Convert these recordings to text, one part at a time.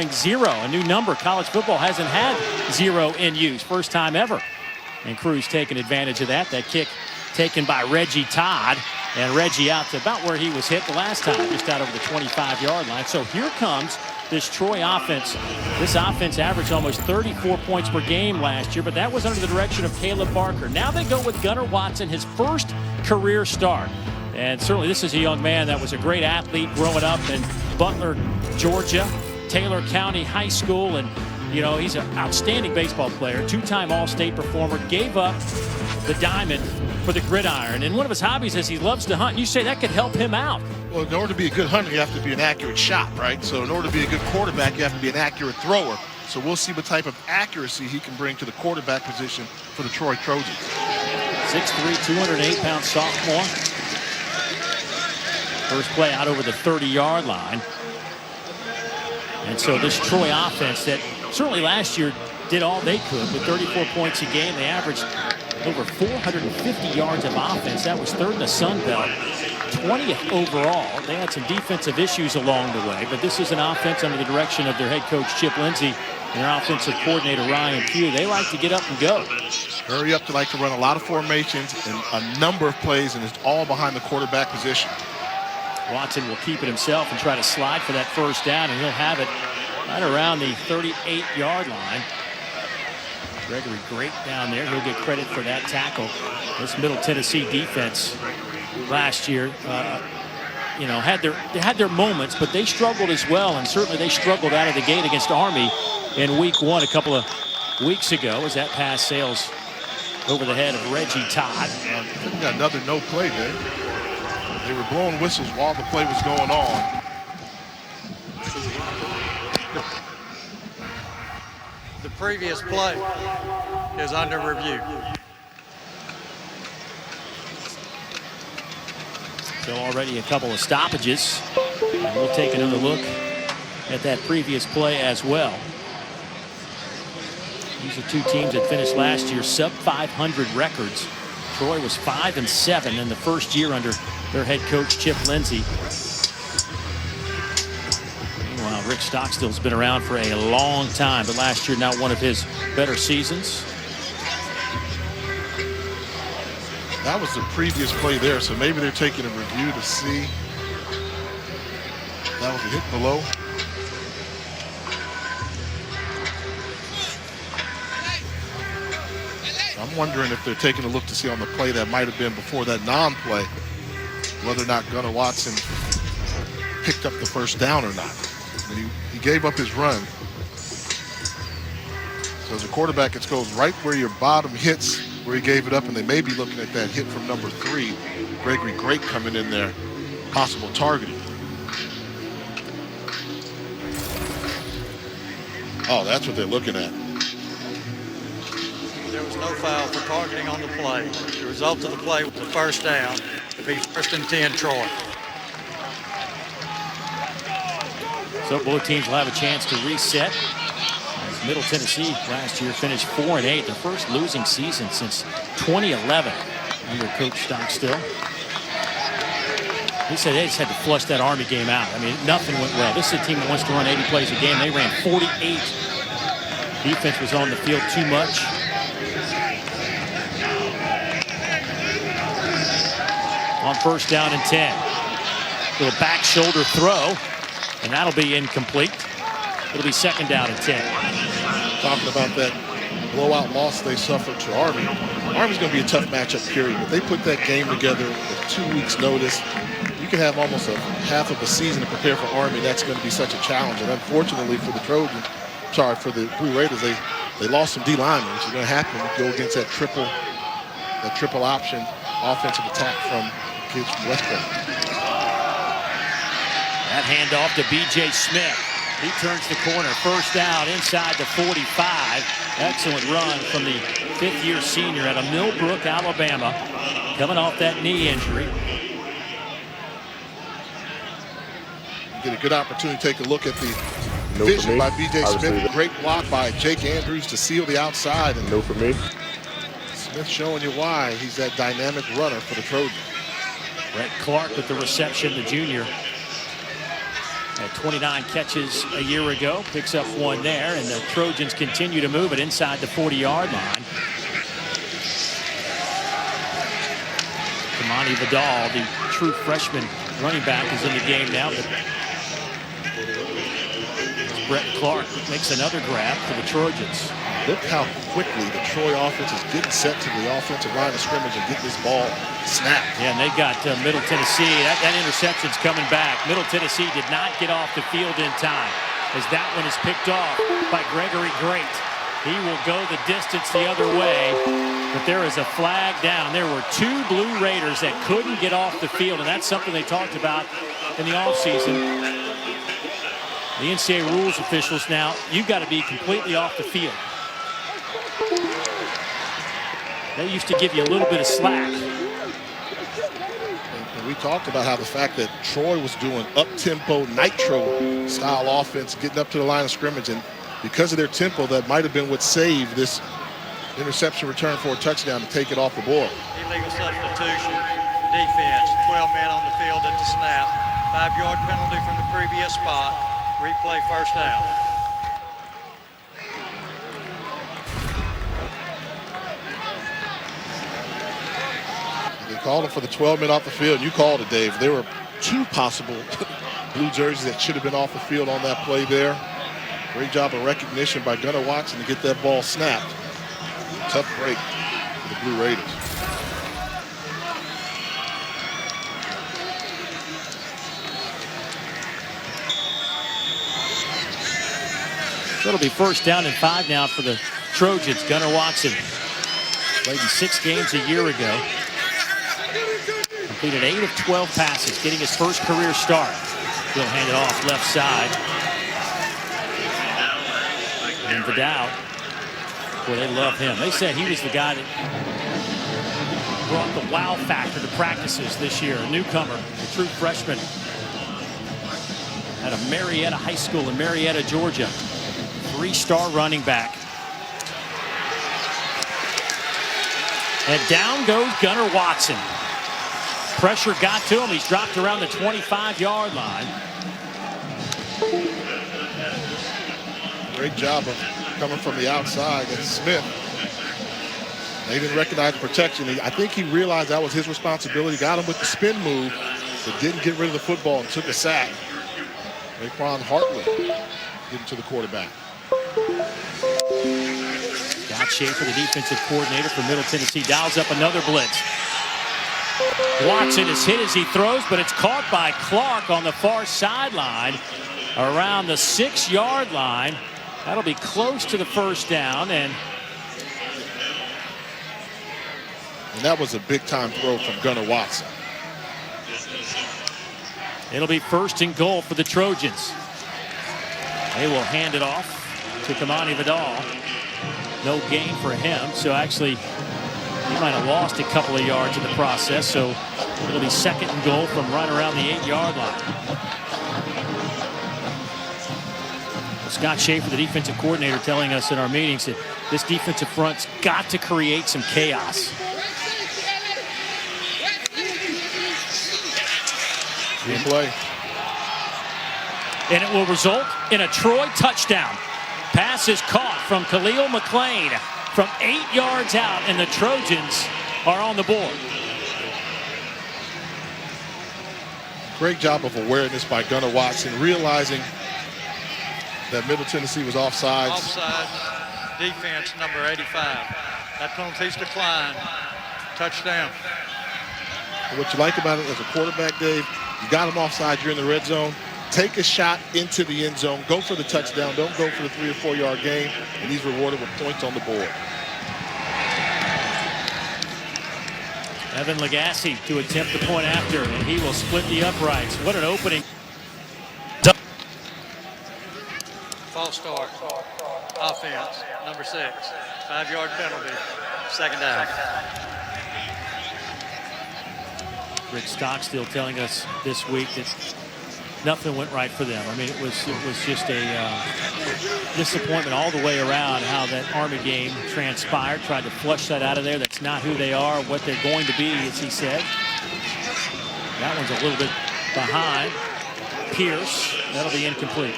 wearing 0, a new number. College football hasn't had 0 in use, first time ever. And Cruz taking advantage of that. That kick taken by Reggie Todd. And Reggie out to about where he was hit the last time, just out over the 25-yard line. So here comes this Troy offense. This offense averaged almost 34 points per game last year, but that was under the direction of Caleb Barker. Now they go with Gunnar Watson, his first career start. And certainly this is a young man that was a great athlete growing up in Butler, Georgia, Taylor County High School. And, you know, he's an outstanding baseball player, two-time All-State performer, gave up the diamond for the gridiron. And one of his hobbies is he loves to hunt. You say that could help him out. Well, in order to be a good hunter, you have to be an accurate shot, right? So in order to be a good quarterback, you have to be an accurate thrower. So we'll see what type of accuracy he can bring to the quarterback position for the Troy Trojans. 6'3", 208-pound sophomore. First play out over the 30-yard line. And so this Troy offense that certainly last year did all they could with 34 points a game. They averaged over 450 yards of offense. That was third in the Sun Belt, 20th overall. They had some defensive issues along the way, but this is an offense under the direction of their head coach Chip Lindsey and their offensive coordinator Ryan Pugh. They like to get up and go. Hurry up, to like to run a lot of formations and a number of plays, and it's all behind the quarterback position. Watson will keep it himself and try to slide for that first down, and he'll have it right around the 38-yard line. Gregory great down there. He'll get credit for that tackle. This Middle Tennessee defense last year, you know, had their moments, but they struggled as well, and certainly they struggled out of the gate against Army in week 1 a couple of weeks ago as that pass sails over the head of Reggie Todd. We got another no play there. They were blowing whistles while the play was going on. The previous play is under review. So already a couple of stoppages. And we'll take another look at that previous play as well. These are two teams that finished last year sub-500 records. Troy was 5-7 in the first year under their head coach Chip Lindsey. Meanwhile, Rick Stockstill's been around for a long time, but last year not one of his better seasons. That was the previous play there, so maybe they're taking a review to see. That was a hit below. I'm wondering if they're taking a look to see on the play that might have been before that non-play, whether or not Gunnar Watson picked up the first down or not. But he gave up his run. So as a quarterback, it goes right where your bottom hits, where he gave it up, and they may be looking at that hit from number 3, Gregory Great, coming in there, possible targeting. Oh, that's what they're looking at. There was no foul for targeting on the play. The result of the play was a first down. To be 1st and 10 Troy. So both teams will have a chance to reset. As Middle Tennessee last year finished 4-8, their first losing season since 2011 under Coach Stockstill. He said they just had to flush that Army game out. I mean, nothing went well. This is a team that wants to run 80 plays a game. They ran 48. Defense was on the field too much. On 1st down and 10. Little back shoulder throw, and that'll be incomplete. It'll be 2nd down and 10. Talking about that blowout loss they suffered to Army. Army's going to be a tough matchup, period. But they put that game together with 2 weeks' notice. You can have almost a half of a season to prepare for Army. That's going to be such a challenge. And unfortunately for the Trojans, for the Blue Raiders, they lost some D linemen, which is going to happen. Go against that triple option offensive attack from kids from West Point. That handoff to B.J. Smith. He turns the corner. 1st down inside the 45. Excellent run from the 5th-year senior out of Millbrook, Alabama, coming off that knee injury. Get a good opportunity to take a look at the vision by B.J. Smith. Great block by Jake Andrews to seal the outside. And no for me. Smith showing you why he's that dynamic runner for the Trojans. Brett Clark with the reception, the junior. Had 29 catches a year ago, picks up one there, and the Trojans continue to move it inside the 40-yard line. Kamani Vidal, the true freshman running back, is in the game now. But Brett Clark makes another grab for the Trojans. Look how quickly the Troy offense is getting set to the offensive line of scrimmage and getting this ball snapped. Yeah, and they've got Middle Tennessee. That interception's coming back. Middle Tennessee did not get off the field in time, as that one is picked off by Gregory Great. He will go the distance the other way, but there is a flag down. There were two Blue Raiders that couldn't get off the field, and that's something they talked about in the offseason. The NCAA rules officials now, you've got to be completely off the field. They used to give you a little bit of slack. And we talked about how the fact that Troy was doing up-tempo, nitro-style offense, getting up to the line of scrimmage, and because of their tempo, that might have been what saved this interception return for a touchdown to take it off the board. Illegal substitution, defense, 12 men on the field at the snap, 5-yard penalty from the previous spot, replay first down. They called him for the 12 men off the field. You called it, Dave. There were two possible blue jerseys that should have been off the field on that play there. Great job of recognition by Gunnar Watson to get that ball snapped. Tough break for the Blue Raiders. So it'll be first down and 5 now for the Trojans. Gunnar Watson played in 6 games a year ago. Completed 8 of 12 passes, getting his first career start. He'll hand it off left side. And Vidal, boy, they love him. They said he was the guy that brought the wow factor to practices this year. A newcomer, a true freshman out of Marietta High School in Marietta, Georgia. 3-star running back. And down goes Gunnar Watson. Pressure got to him. He's dropped around the 25-yard line. Great job of coming from the outside. And Smith, they didn't recognize the protection. I think he realized that was his responsibility. Got him with the spin move, but didn't get rid of the football and took a sack. Raekwon Hartwood getting to the quarterback. Scott Schaefer, the defensive coordinator for Middle Tennessee, dials up another blitz. Watson is hit as he throws, but it's caught by Clark on the far sideline around the 6-yard line. That'll be close to the first down. And that was a big-time throw from Gunnar Watson. It'll be first and goal for the Trojans. They will hand it off to Kamani Vidal. No gain for him, so actually he might have lost a couple of yards in the process, so it'll be second and goal from right around the 8-yard line. Scott Schaefer, the defensive coordinator, telling us in our meetings that this defensive front's got to create some chaos. Good play. And it will result in a Troy touchdown. Pass is caught from Khalil McLean from 8 yards out, and the Trojans are on the board. Great job of awareness by Gunnar Watson, realizing that Middle Tennessee was offsides. Offside, defense number 85. That penalty's declined. Touchdown. And what you like about it as a quarterback, Dave, you got him offside, you're in the red zone. Take a shot into the end zone. Go for the touchdown. Don't go for the 3 or 4 yard gain. And he's rewarded with points on the board. Evan Legacy to attempt the point after, and he will split the uprights. What an opening. False start. Offense, number 6. 5-yard penalty. Second down. Rick Stockstill telling us this week that nothing went right for them. I mean, it was just a disappointment all the way around how that Army game transpired. Tried to flush that out of there. That's not who they are, what they're going to be, as he said. That one's a little bit behind. Pierce That'll be incomplete.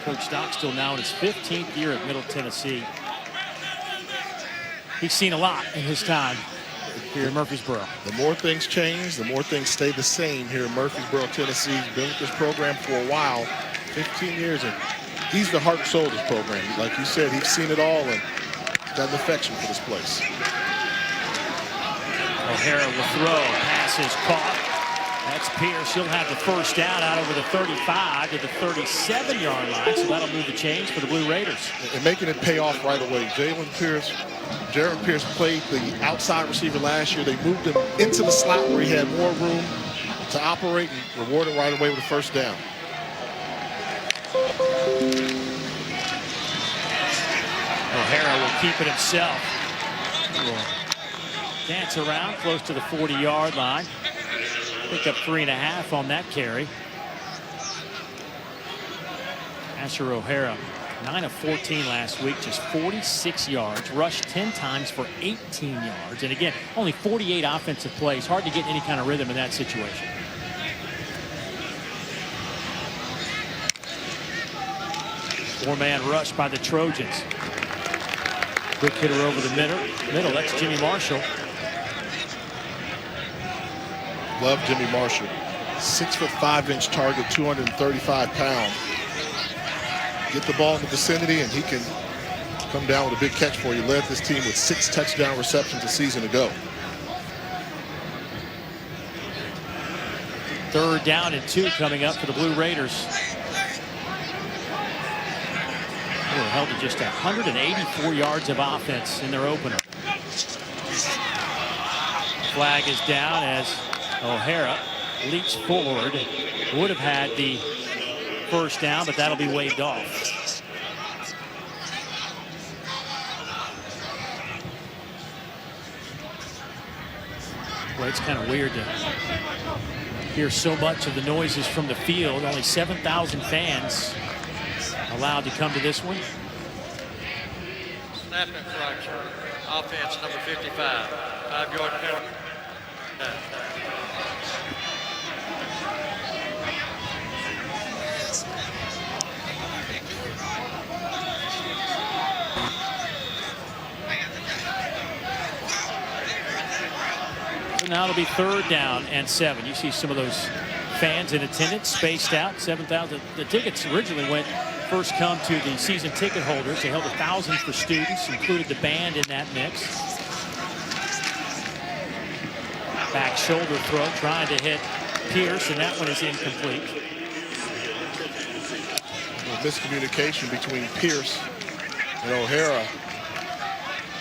Coach Stockstill now in his 15th year at Middle Tennessee. He's seen a lot in his time here in Murfreesboro. The more things change, the more things stay the same here in Murfreesboro, Tennessee. He's been with this program for a while, 15 years, and he's the heart and soul of this program. Like you said, he's seen it all and got an affection for this place. O'Hara will throw. Pass is caught. That's Pierce. He'll have the first down out over the 35 to the 37-yard line, so that'll move the chains for the Blue Raiders. And making it pay off right away. Jaron Pierce played the outside receiver last year. They moved him into the slot where he had more room to operate and reward him right away with a first down. O'Hara will keep it himself. He will dance around close to the 40-yard line. Pick up 3.5 on that carry. Asher O'Hara, 9 of 14 last week, just 46 yards, rushed 10 times for 18 yards. And again, only 48 offensive plays. Hard to get any kind of rhythm in that situation. Four-man rush by the Trojans. Quick hitter over the middle. That's Jimmy Marshall. Love Jimmy Marshall. 6'5" target, 235 pounds. Get the ball in the vicinity and he can come down with a big catch for you. Led this team with 6 touchdown receptions a season ago. 3rd down and 2 coming up for the Blue Raiders. They were held to just 184 yards of offense in their opener. Flag is down as O'Hara leaps forward. Would have had the first down, but that'll be waved off. Well, it's kind of weird to hear so much of the noises from the field. Only 7,000 fans allowed to come to this one. Snap infraction. Offense number 55. 5-yard penalty. So now it'll be 3rd down and 7. You see some of those fans in attendance spaced out. 7,000. The tickets originally first come to the season ticket holders. They held 1,000 for students, included the band in that mix. Back shoulder throw, trying to hit Pierce, and that one is incomplete. Miscommunication between Pierce and O'Hara.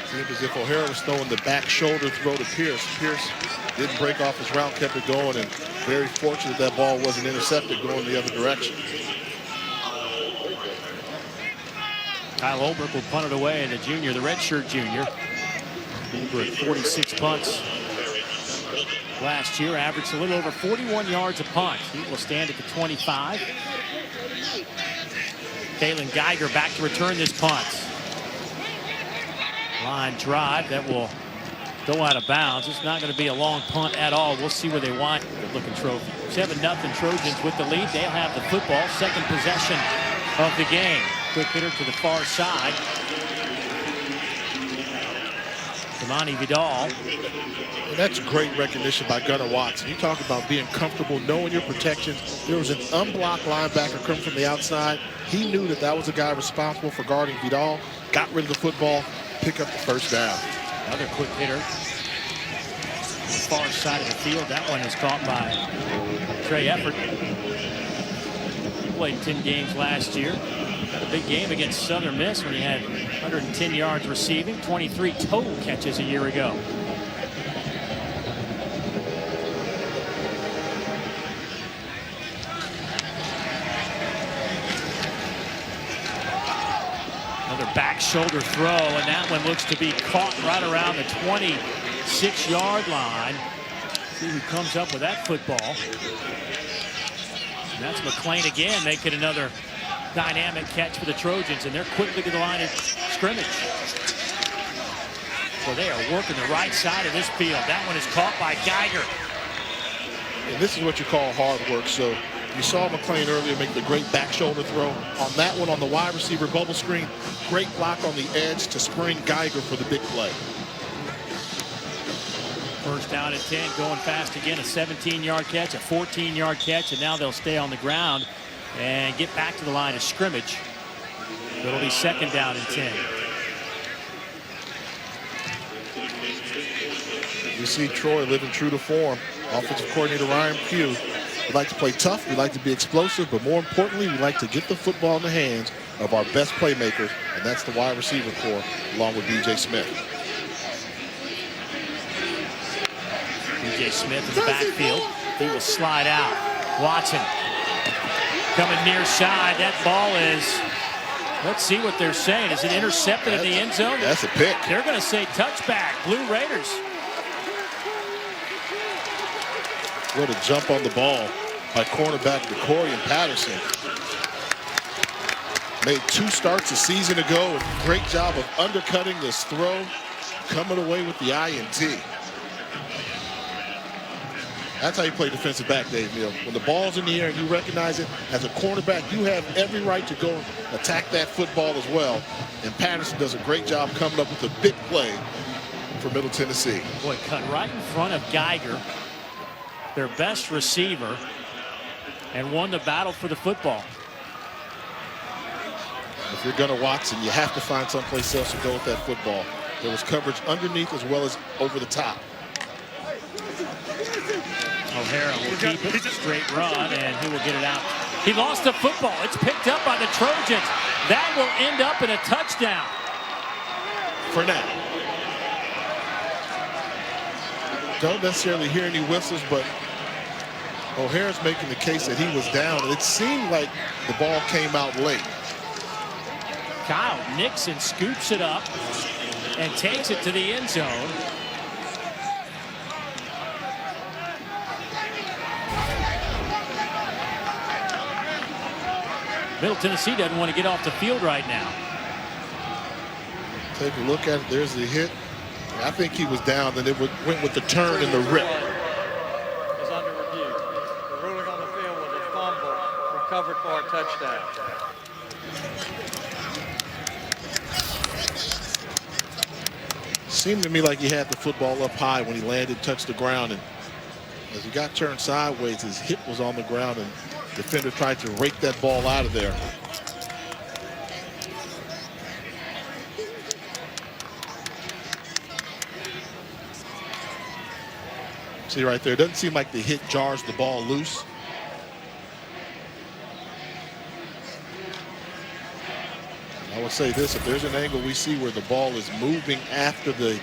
Seemed as if O'Hara was throwing the back shoulder throw to Pierce. Pierce didn't break off his route, kept it going, and very fortunate that ball wasn't intercepted going the other direction. Kyle Olbrich will punt it away, and the junior, the redshirt junior, over at 46 punts last year, averaged a little over 41 yards a punt. He will stand at the 25. Kalen Geiger back to return this punt. Line drive that will go out of bounds. It's not going to be a long punt at all. We'll see where they want. Good looking trophy. 7-0 Trojans with the lead. They'll have the football. 2nd possession of the game. Quick hitter to the far side. Kamani Vidal. And that's great recognition by Gunnar Watson. You talk about being comfortable, knowing your protections. There was an unblocked linebacker coming from the outside. He knew that was a guy responsible for guarding Vidal. Got rid of the football, pick up the first down. Another quick hitter. On the far side of the field. That one is caught by Trey Effort. He played 10 games last year. Had a big game against Southern Miss when he had 110 yards receiving, 23 total catches a year ago. Another back shoulder throw, and that one looks to be caught right around the 26-yard line. See who comes up with that football. And that's McClain again, making another dynamic catch for the Trojans, and they're quickly to the line of scrimmage. So they are working the right side of this field. That one is caught by Geiger. and this is what you call hard work. So you saw McClain earlier make the great back shoulder throw. On that one, on the wide receiver bubble screen, great block on the edge to spring Geiger for the big play. First down at 10, going fast again. A 17-yard catch, a 14-yard catch, and now they'll stay on the ground and get back to the line of scrimmage. It'll be second down and 10. You see Troy living true to form. Offensive coordinator Ryan Pugh. We like to play tough, we like to be explosive, but more importantly, we like to get the football in the hands of our best playmakers, and that's the wide receiver core, along with B.J. Smith. B.J. Smith in the backfield. He will slide out. Watson coming near side. That ball is, let's see what they're saying. Is it intercepted in the end zone? That's a pick. They're going to say touchback, Blue Raiders. What a jump on the ball by cornerback DeCorian Patterson. Made 2 starts a season ago, and great job of undercutting this throw, coming away with the INT. That's how you play defensive back, Dave Neal. When the ball's in the air and you recognize it, as a cornerback, you have every right to go attack that football as well. And Patterson does a great job coming up with a big play for Middle Tennessee. Boy, cut right in front of Geiger, their best receiver, and won the battle for the football. If you're Gunnar Watson, you have to find someplace else to go with that football. There was coverage underneath as well as over the top. O'Hara will keep it, straight run, and he will get it out. He lost the football. It's picked up by the Trojans. That will end up in a touchdown. For now. Don't necessarily hear any whistles, but O'Hara's making the case that he was down. It seemed like the ball came out late. Kyle Nixon scoops it up and takes it to the end zone. Middle Tennessee doesn't want to get off the field right now. Take a look at it. There's the hit. I think he was down, then it went with the turn and the rip. Is under review. The ruling on the field was a fumble recovered for a touchdown. Seemed to me like he had the football up high when he landed, touched the ground, and as he got turned sideways, his hip was on the ground, and the defender tried to rake that ball out of there. See right there, it doesn't seem like the hit jars the ball loose. I would say this, if there's an angle we see where the ball is moving after the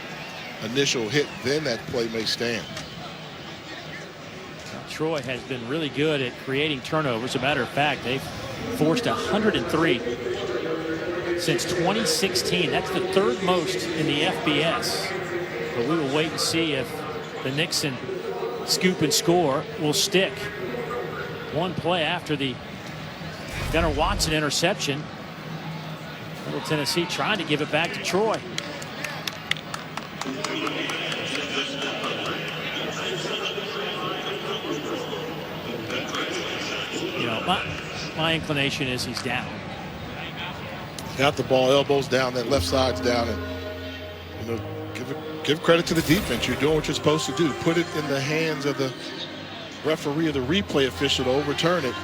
initial hit, then that play may stand. Troy has been really good at creating turnovers. As a matter of fact, they've forced 103 since 2016. That's the 3rd most in the FBS. But we will wait and see if the Nixon scoop and score will stick. One play after the Gunnar Watson interception. Middle Tennessee trying to give it back to Troy. You know, my inclination is he's down. Got the ball, elbows down, that left side's down, and you know, give credit to the defense. You're doing what you're supposed to do. Put it in the hands of the referee or the replay official to overturn it.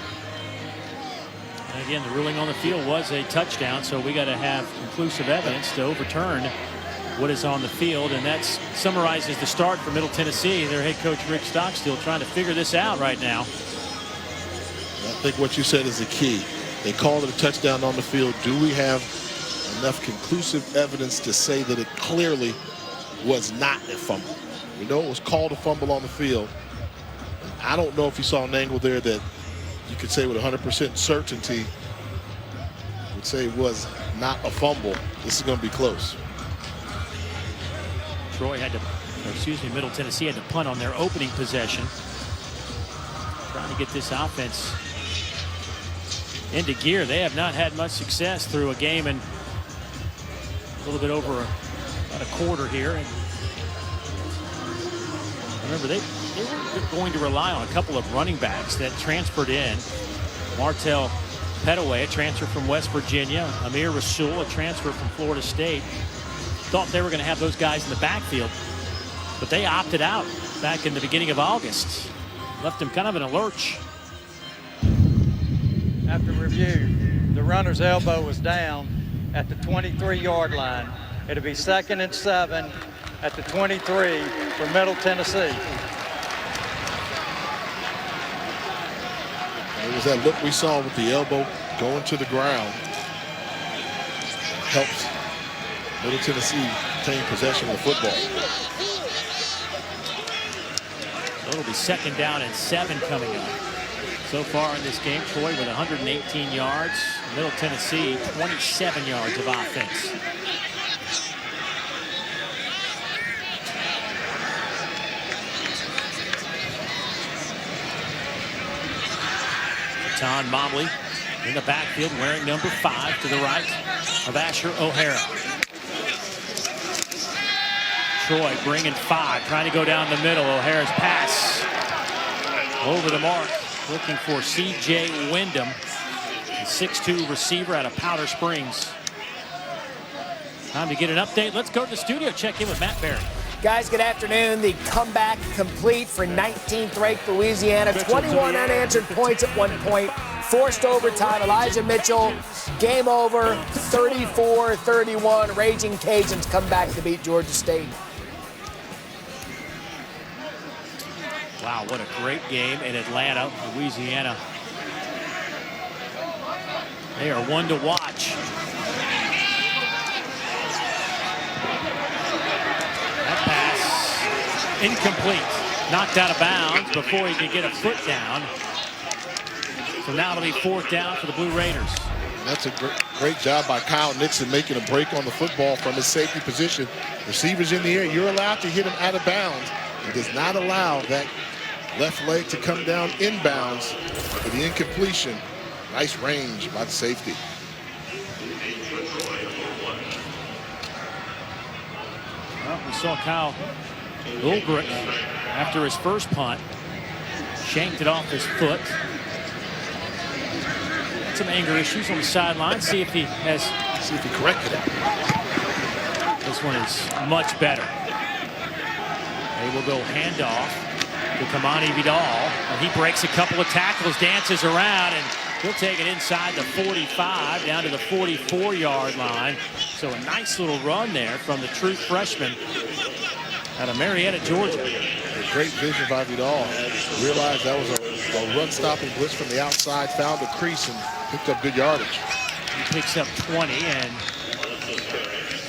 And again, the ruling on the field was a touchdown, so we got to have conclusive evidence to overturn what is on the field, and that summarizes the start for Middle Tennessee. Their head coach Rick Stockstill trying to figure this out right now. I think what you said is the key. They called it a touchdown on the field. Do we have enough conclusive evidence to say that it clearly was not a fumble? We know it was called a fumble on the field. And I don't know if you saw an angle there that you could say with 100% certainty would say it was not a fumble. This is going to be close. Troy had to, or excuse me, Middle Tennessee had to punt on their opening possession. Trying to get this offense into gear. They have not had much success through a game and a little bit over about a quarter here. And remember, they they were going to rely on a couple of running backs that transferred in. Martell Pettaway, a transfer from West Virginia. Amir Rasul, a transfer from Florida State. Thought they were going to have those guys in the backfield, but they opted out back in the beginning of August. Left them kind of in a lurch. After review, the runner's elbow was down at the 23-yard line. It'll be 2nd and 7 at the 23 for Middle Tennessee. It was that look we saw with the elbow going to the ground. Helps Middle Tennessee obtain possession of the football. It'll be 2nd down and 7 coming up. So far in this game, Troy with 118 yards. Middle Tennessee, 27 yards of offense. Ton Mobley in the backfield wearing number 5 to the right of Asher O'Hara. Troy bringing 5, trying to go down the middle. O'Hara's pass over the mark, looking for C.J. Wyndham, the 6'2 receiver out of Powder Springs. Time to get an update. Let's go to the studio, check in with Matt Barry. Guys, good afternoon. The comeback complete for 19th ranked Louisiana. 21 unanswered points at one point. Forced overtime. Elijah Mitchell, game over. 34-31. Raging Cajuns come back to beat Georgia State. Wow, what a great game in Atlanta, Louisiana. They are one to watch. Incomplete. Knocked out of bounds before he could get a foot down. So now it'll be 4th down for the Blue Raiders. And that's a great job by Kyle Nixon making a break on the football from his safety position. Receivers in the air, you're allowed to hit him out of bounds. He does not allow that left leg to come down inbounds for the incompletion. Nice range by the safety. Well, we saw Kyle Ulbrich, after his first punt, shanked it off his foot. Had some anger issues on the sideline. See if he corrected it. This one is much better. They will go handoff to Kamani Vidal, and he breaks a couple of tackles, dances around, and he'll take it inside the 45 down to the 44-yard line. So a nice little run there from the true freshman out of Marietta, Georgia. A great vision by Vidal. Realized that was a run-stopping blitz from the outside, found a crease and picked up good yardage. He picks up 20, and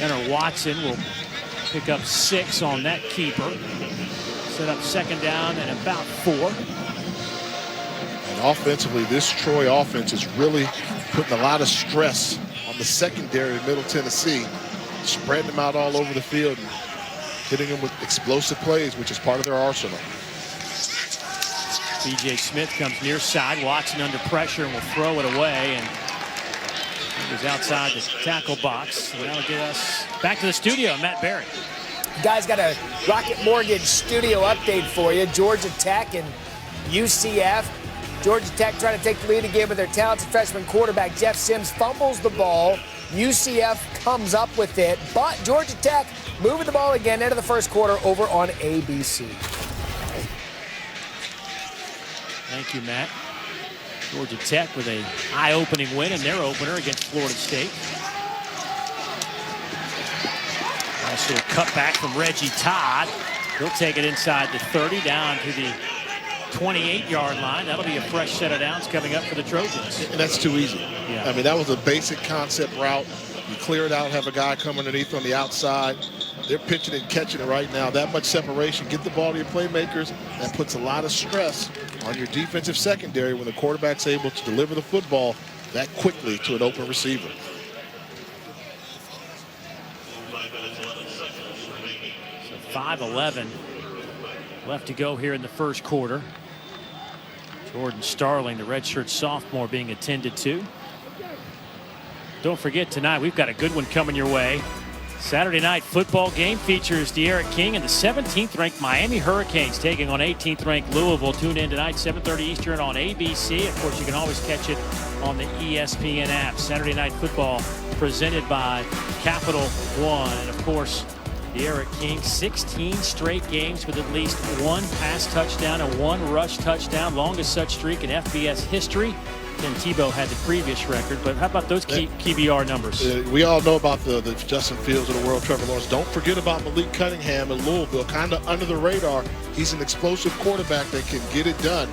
Gunnar Watson will pick up 6 on that keeper. Set up 2nd down and about 4. And offensively, this Troy offense is really putting a lot of stress on the secondary of Middle Tennessee, spreading them out all over the field and hitting them with explosive plays, which is part of their arsenal. B.J. Smith comes near side. Watson under pressure and will throw it away. And he was outside the tackle box. And that'll get us back to the studio. Matt Barry. Guys, got a Rocket Mortgage studio update for you. Georgia Tech and UCF. Georgia Tech trying to take the lead again with their talented freshman quarterback Jeff Sims fumbles the ball. UCF comes up with it, but Georgia Tech moving the ball again into the first quarter over on ABC. Thank you, Matt. Georgia Tech with a eye-opening win in their opener against Florida State. Also a cutback from Reggie Todd. He'll take it inside the 30 down to the 28-yard line. That'll be a fresh set of downs coming up for the Trojans. And that's too easy. Yeah. I mean, that was a basic concept route. You clear it out, have a guy come underneath on the outside. They're pitching and catching it right now. That much separation. Get the ball to your playmakers. That puts a lot of stress on your defensive secondary when the quarterback's able to deliver the football that quickly to an open receiver. So 5:11 left to go here in the first quarter. Jordan Starling, the redshirt sophomore, being attended to. Don't forget, tonight we've got a good one coming your way. Saturday night football game features De'Aaron King and the 17th ranked Miami Hurricanes taking on 18th ranked Louisville. Tune in tonight, 7:30 Eastern on ABC. Of course, you can always catch it on the ESPN app. Saturday night football presented by Capital One. And of course, De'Aaron King, 16 straight games with at least one pass touchdown and one rush touchdown. Longest such streak in FBS history. Tim Tebow had the previous record, but how about those QBR numbers? We all know about the Justin Fields of the world, Trevor Lawrence. Don't forget about Malik Cunningham in Louisville, kind of under the radar. He's an explosive quarterback that can get it done.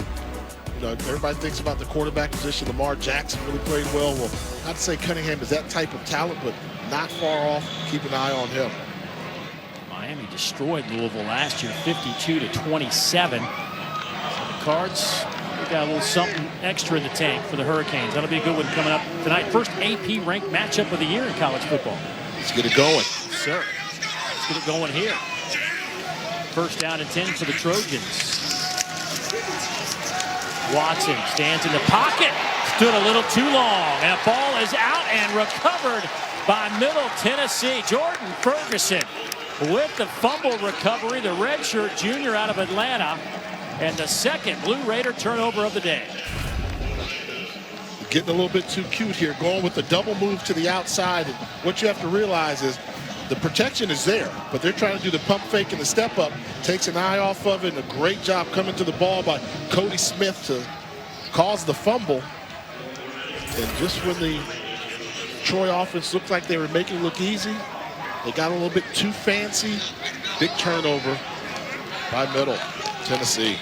You know, everybody thinks about the quarterback position. Lamar Jackson really played well. Well, not to say Cunningham is that type of talent, but not far off. Keep an eye on him. Miami destroyed Louisville last year, 52-27. So the Cards got a little something extra in the tank for the Hurricanes. That'll be a good one coming up tonight. First AP ranked matchup of the year in college football. Let's get it going. Yes, sir. Let's get it going here. First down and 10 for the Trojans. Watson stands in the pocket. Stood a little too long. And the ball is out and recovered by Middle Tennessee. Jordan Ferguson with the fumble recovery. The redshirt junior out of Atlanta. And the second Blue Raider turnover of the day. Getting a little bit too cute here, going with the double move to the outside. And what you have to realize is the protection is there, but they're trying to do the pump fake and the step up. Takes an eye off of it, and a great job coming to the ball by Cody Smith to cause the fumble. And just when the Troy offense looked like they were making it look easy, they got a little bit too fancy. Big turnover by Middle Tennessee.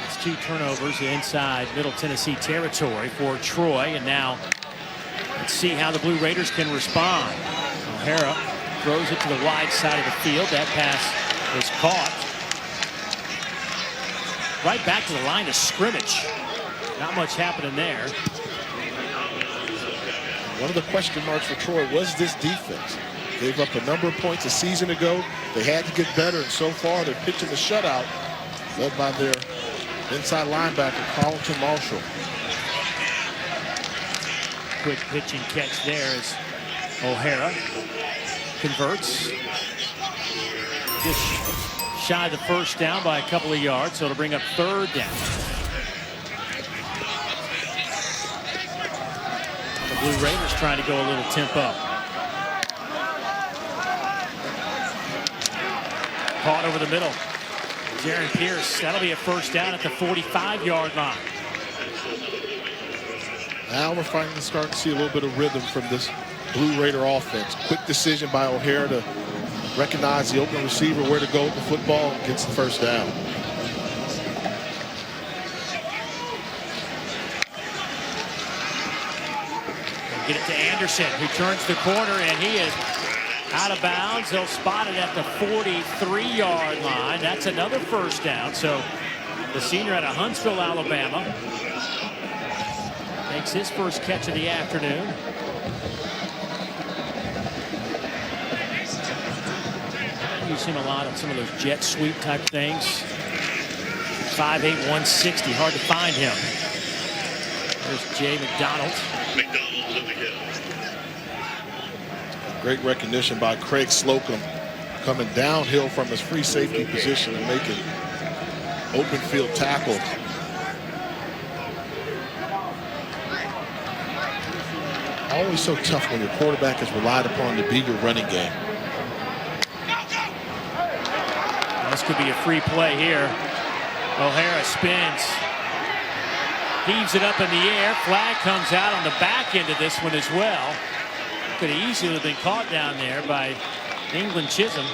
It's 2 turnovers inside Middle Tennessee territory for Troy. And now let's see how the Blue Raiders can respond. O'Hara throws it to the wide side of the field. That pass was caught. Right back to the line of scrimmage. Not much happening there. One of the question marks for Troy was this defense. Gave up a number of points a season ago. They had to get better, and so far they're pitching the shutout, led by their inside linebacker, Carlton Marshall. Quick pitching catch there as O'Hara converts. Just shy of the first down by a couple of yards, so it'll bring up third down. The Blue Raiders trying to go a little tempo. Caught over the middle. Jaron Pierce, that'll be a first down at the 45-yard line. Now we're finally starting to see a little bit of rhythm from this Blue Raider offense. Quick decision by O'Hara to recognize the open receiver, where to go with the football, and gets the first down. Get it to Anderson, who turns the corner, and he is out of bounds. He'll spot it at the 43-yard line. That's another first down. So the senior out of Huntsville, Alabama, makes his first catch of the afternoon. Use him a lot on some of those jet sweep type things. 5'8", 160. Hard to find him. There's Jay McDonald. Great recognition by Craig Slocum, coming downhill from his free safety position and making open field tackle. Always so tough when your quarterback is relied upon to be your running game. This could be a free play here. O'Hara spins. Heaves it up in the air. Flag comes out on the back end of this one as well. Could have easily been caught down there by England Chisholm.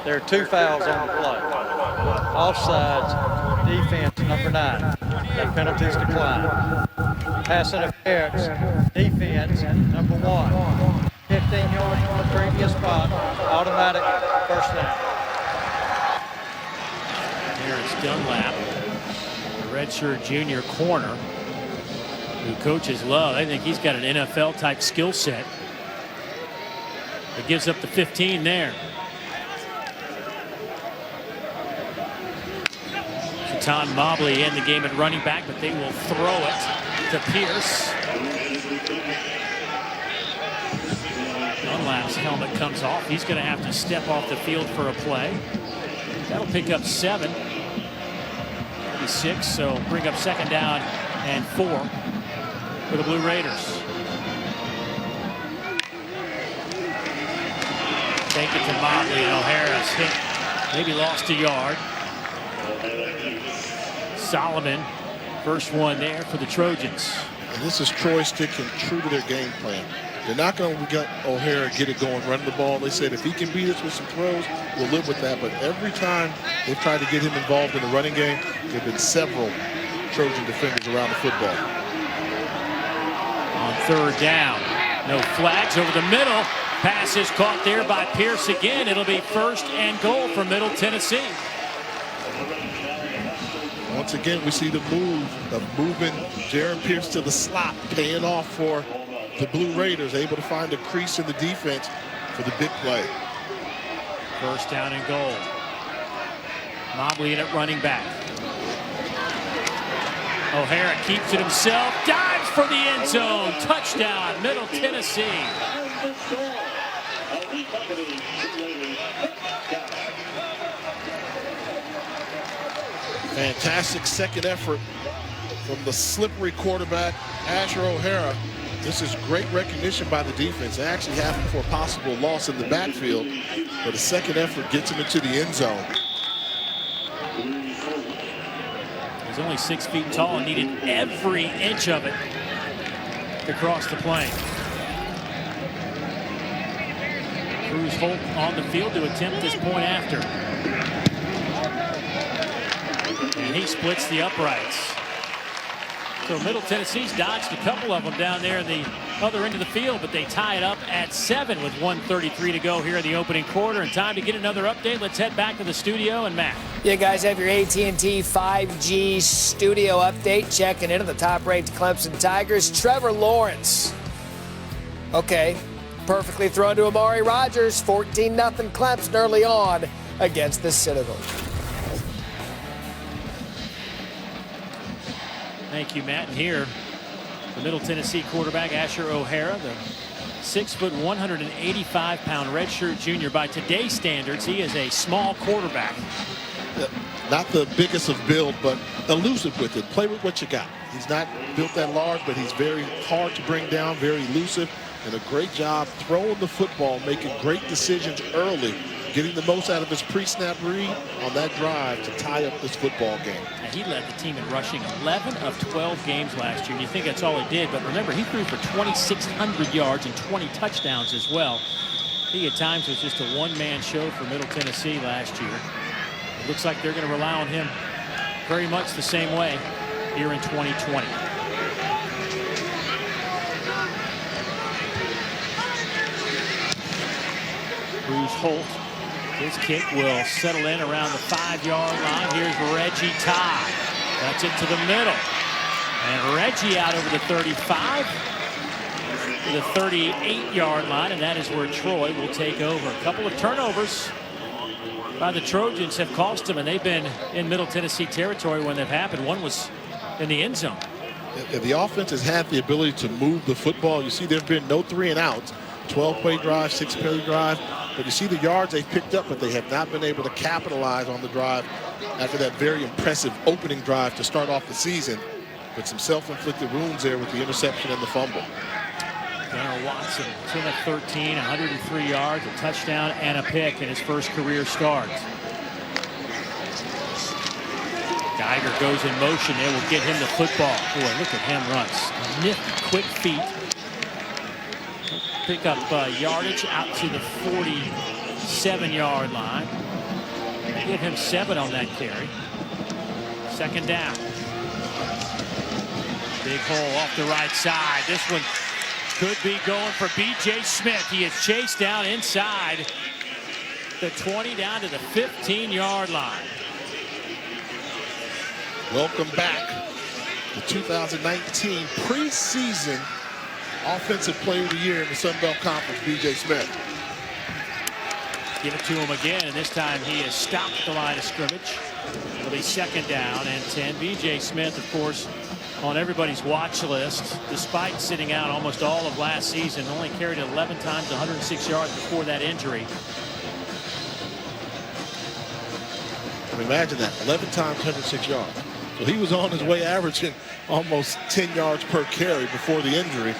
There are 2 fouls on the play. Offsides, defense number 9. That penalties decline. Pass interference, defense number 1. 15 yards from the previous spot, automatic first down. Here it's Dunlap, the redshirt junior corner. who coaches love. I think he's got an NFL type skill set. It gives up the 15 there. Tom Mobley in the game at running back, but they will throw it to Pierce. Dunlap's helmet comes off. He's going to have to step off the field for a play. That'll pick up 7. 6, so bring up 2nd down and 4 for the Blue Raiders. Take it to Mobley, and O'Hara's hit. Maybe lost a yard. Solomon, first one there for the Trojans. And this is Troy sticking true to their game plan. They're not going to get O'Hara get it going, run the ball. They said if he can beat us with some throws, we'll live with that. But every time they've tried to get him involved in the running game, there have been several Trojan defenders around the football. On 3rd down, no flags over the middle. Pass is caught there by Pierce again. It'll be 1st and goal for Middle Tennessee. Once again, we see the move of moving Jaron Pierce to the slot, paying off for the Blue Raiders, able to find a crease in the defense for the big play. 1st down and goal. Mobley in at running back. O'Hara keeps it himself, dives for the end zone. Touchdown, Middle Tennessee. Fantastic second effort from the slippery quarterback, Asher O'Hara. This is great recognition by the defense. They actually have him for a possible loss in the backfield, but the second effort gets him into the end zone. He's only 6 feet tall and needed every inch of it to cross the plane. Cruz Holt on the field to attempt this point after. And he splits the uprights. So Middle Tennessee's dodged a couple of them down there in the other end of the field, but they tie it up at 7 with 1:33 to go here in the opening quarter. And time to get another update. Let's head back to the studio. And Matt. Yeah, guys, have your AT&T 5G studio update. Checking into the top-ranked Clemson Tigers, Trevor Lawrence. Okay, perfectly thrown to Amari Rodgers. 14-0 Clemson early on against the Citadel. Thank you, Matt. And here, the Middle Tennessee quarterback, Asher O'Hara, the 6 foot, 185-pound redshirt junior. By today's standards, he is a small quarterback. Not the biggest of build, but elusive with it. Play with what you got. He's not built that large, but he's very hard to bring down, very elusive, and a great job throwing the football, making great decisions early, getting the most out of his pre-snap read on that drive to tie up this football game. And he led the team in rushing 11 of 12 games last year. And you think that's all he did, but remember, he threw for 2,600 yards and 20 touchdowns as well. He at times was just a one-man show for Middle Tennessee last year. It looks like they're going to rely on him very much the same way here in 2020. Cruz Holt. His kick will settle in around the 5-yard line. Here's Reggie Todd. That's it to the middle. And Reggie out over the 35 to the 38-yard line, and that is where Troy will take over. A couple of turnovers by the Trojans have cost them, and they've been in Middle Tennessee territory when they've happened. One was in the end zone. The offense has had the ability to move the football. You see there have been no 3-and-outs. 12-play drive, 6-play drive. But you see the yards they've picked up, but they have not been able to capitalize on the drive after that very impressive opening drive to start off the season. But some self-inflicted wounds there with the interception and the fumble. Darrell Watson, 10 of 13, 103 yards, a touchdown, and a pick in his first career start. Geiger goes in motion. They will get him the football. Boy, look at him run. Nifty, quick feet. Pick up yardage out to the 47-yard line. Give him 7 on that carry. 2nd down. Big hole off the right side. This one could be going for B.J. Smith. He is chased down inside the 20 down to the 15-yard line. Welcome back the 2019 preseason Offensive Player of the Year in the Sun Belt Conference, B.J. Smith. Give it to him again, and this time he has stopped at the line of scrimmage. It'll be 2nd down and 10. B.J. Smith, of course, on everybody's watch list, despite sitting out almost all of last season, only carried it 11 times, 106 yards before that injury. I mean, imagine that, 11 times, 106 yards. So he was on his way averaging almost 10 yards per carry before the injury.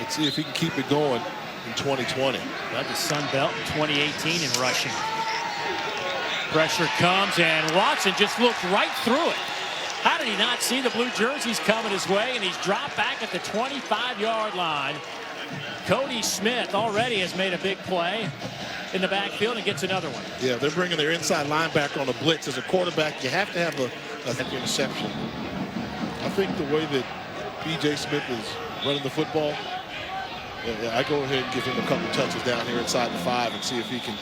Let's see if he can keep it going in 2020. Led the Sun Belt in 2018 in rushing. Pressure comes, and Watson just looked right through it. How did he not see the blue jerseys coming his way? And he's dropped back at the 25-yard line. Cody Smith already has made a big play in the backfield and gets another one. Yeah, they're bringing their inside linebacker on a blitz. As a quarterback, you have to have an interception. I think the way that B.J. Smith is running the football, I go ahead and give him a couple touches down here inside the 5 and see if he can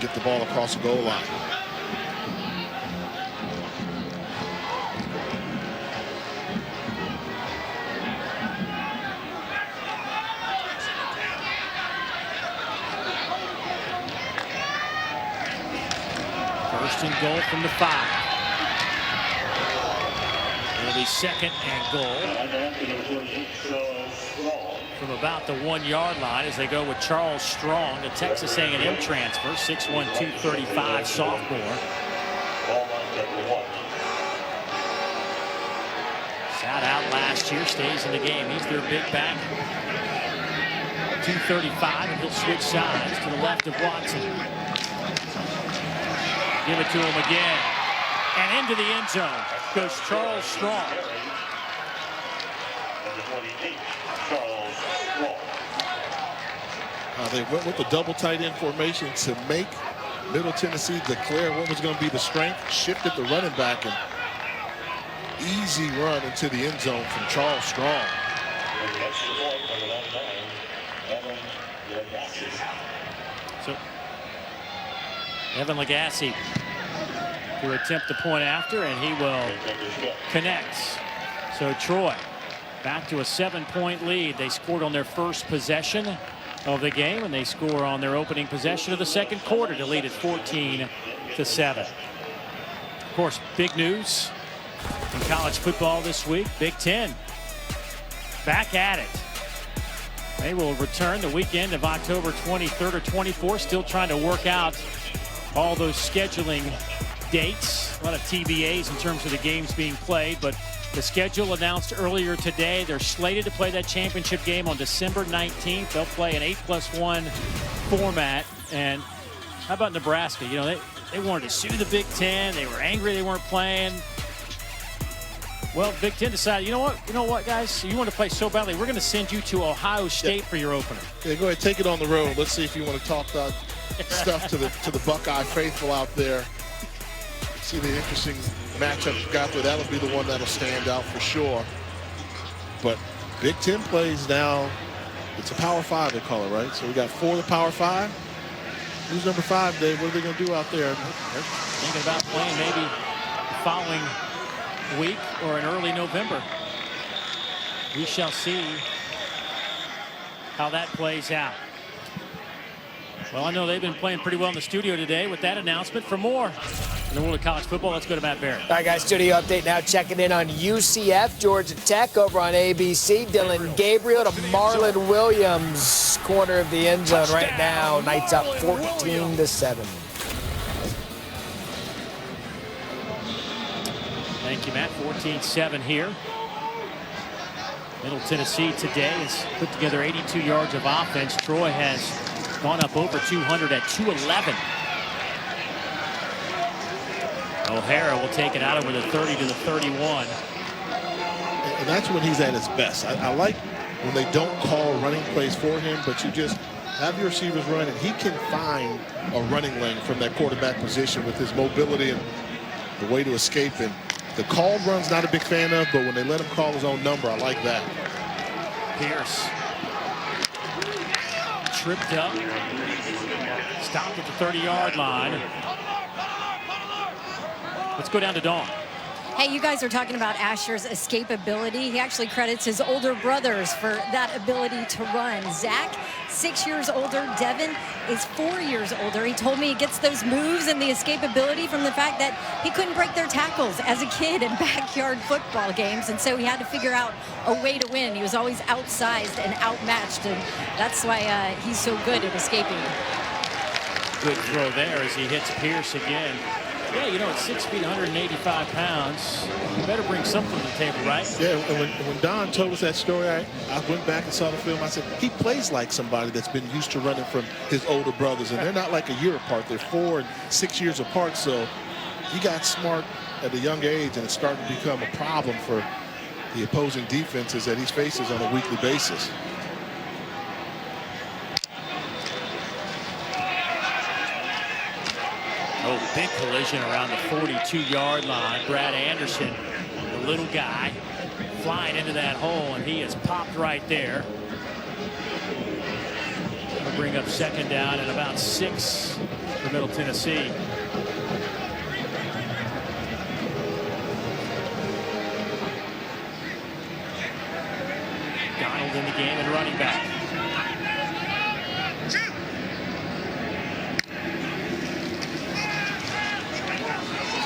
get the ball across the goal line. First and goal from the 5. It'll be 2nd and goal from about the 1-yard line as they go with Charles Strong, the Texas A&M transfer, 6'1", 235 sophomore. Sat out last year, stays in the game. He's their big back. 235, and he'll switch sides to the left of Watson. Give it to him again. And into the end zone goes Charles Strong. They went with the double tight end formation to make Middle Tennessee declare what was going to be the strength, shifted the running back, and easy run into the end zone from Charles Strong. So Evan Lagasse to attempt the point after, and he will connect. So Troy back to a 7-point lead. They scored on their first possession of the game, and they score on their opening possession of the second quarter to lead at 14-7. Of course, big news in college football this week. Big Ten back at it. They will return the weekend of October 23rd or 24th. Still trying to work out all those scheduling dates. A lot of TBAs in terms of the games being played, but the schedule announced earlier today. They're slated to play that championship game on December 19th. They'll play an 8+1 format. And how about Nebraska? You know, they wanted to sue the Big Ten. They were angry they weren't playing. Well, Big Ten decided, you know what, guys? You want to play so badly, we're going to send you to Ohio State for your opener. Yeah, go ahead, take it on the road. Let's see if you want to talk about stuff to the Buckeye faithful out there. See the interesting matchup you got there. That'll be the one that'll stand out for sure. But Big Ten plays now. It's a Power 5, they call it, right? So we got 4 of the Power 5. Who's number 5, Dave? What are they going to do out there? They're thinking about playing maybe the following week or in early November. We shall see how that plays out. Well, I know they've been playing pretty well in the studio today with that announcement. For more in the world of college football, let's go to Matt Barrett. All right, guys, studio update now. Checking in on UCF, Georgia Tech over on ABC. Dylan Gabriel to Marlon Williams, corner of the end zone right now. Knights up 14-7. Thank you, Matt. 14-7 here. Middle Tennessee today has put together 82 yards of offense. Troy has gone up over 200 at 211. O'Hara will take it out over the 30 to the 31. And that's when he's at his best. I like when they don't call running plays for him, but you just have your receivers run, and he can find a running lane from that quarterback position with his mobility and the way to escape. And the called run's not a big fan of, but when they let him call his own number, I like that. Pierce tripped up, stopped at the 30-yard line. Let's go down to Dawn. Hey, you guys are talking about Asher's escapability. He actually credits his older brothers for that ability to run. Zach, 6 years older. Devin is 4 years older. He told me he gets those moves and the escapability from the fact that he couldn't break their tackles as a kid in backyard football games, and so he had to figure out a way to win. He was always outsized and outmatched, and that's why he's so good at escaping. Good throw there as he hits Pierce again. Yeah, you know, at 6 feet, 185 pounds, you better bring something to the table, right? Yeah, and when Don told us that story, I went back and saw the film. I said, he plays like somebody that's been used to running from his older brothers, and they're not like a year apart. They're 4 and 6 years apart, so he got smart at a young age, and it's starting to become a problem for the opposing defenses that he faces on a weekly basis. Oh, big collision around the 42-yard line. Brad Anderson, the little guy, flying into that hole, and he is popped right there. Gonna bring up 2nd down and about 6 for Middle Tennessee. Donald in the game and running back.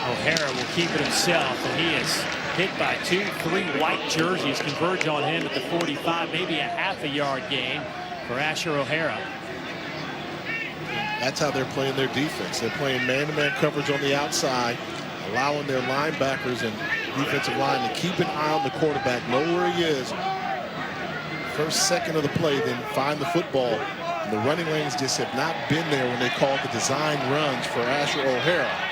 O'Hara will keep it himself, and he is hit by 2-3 white jerseys. Converge on him at the 45, maybe a half-a-yard gain for Asher O'Hara. That's how they're playing their defense. They're playing man-to-man coverage on the outside, allowing their linebackers and defensive line to keep an eye on the quarterback, know where he is. First second of the play, then find the football. And the running lanes just have not been there when they called the design runs for Asher O'Hara.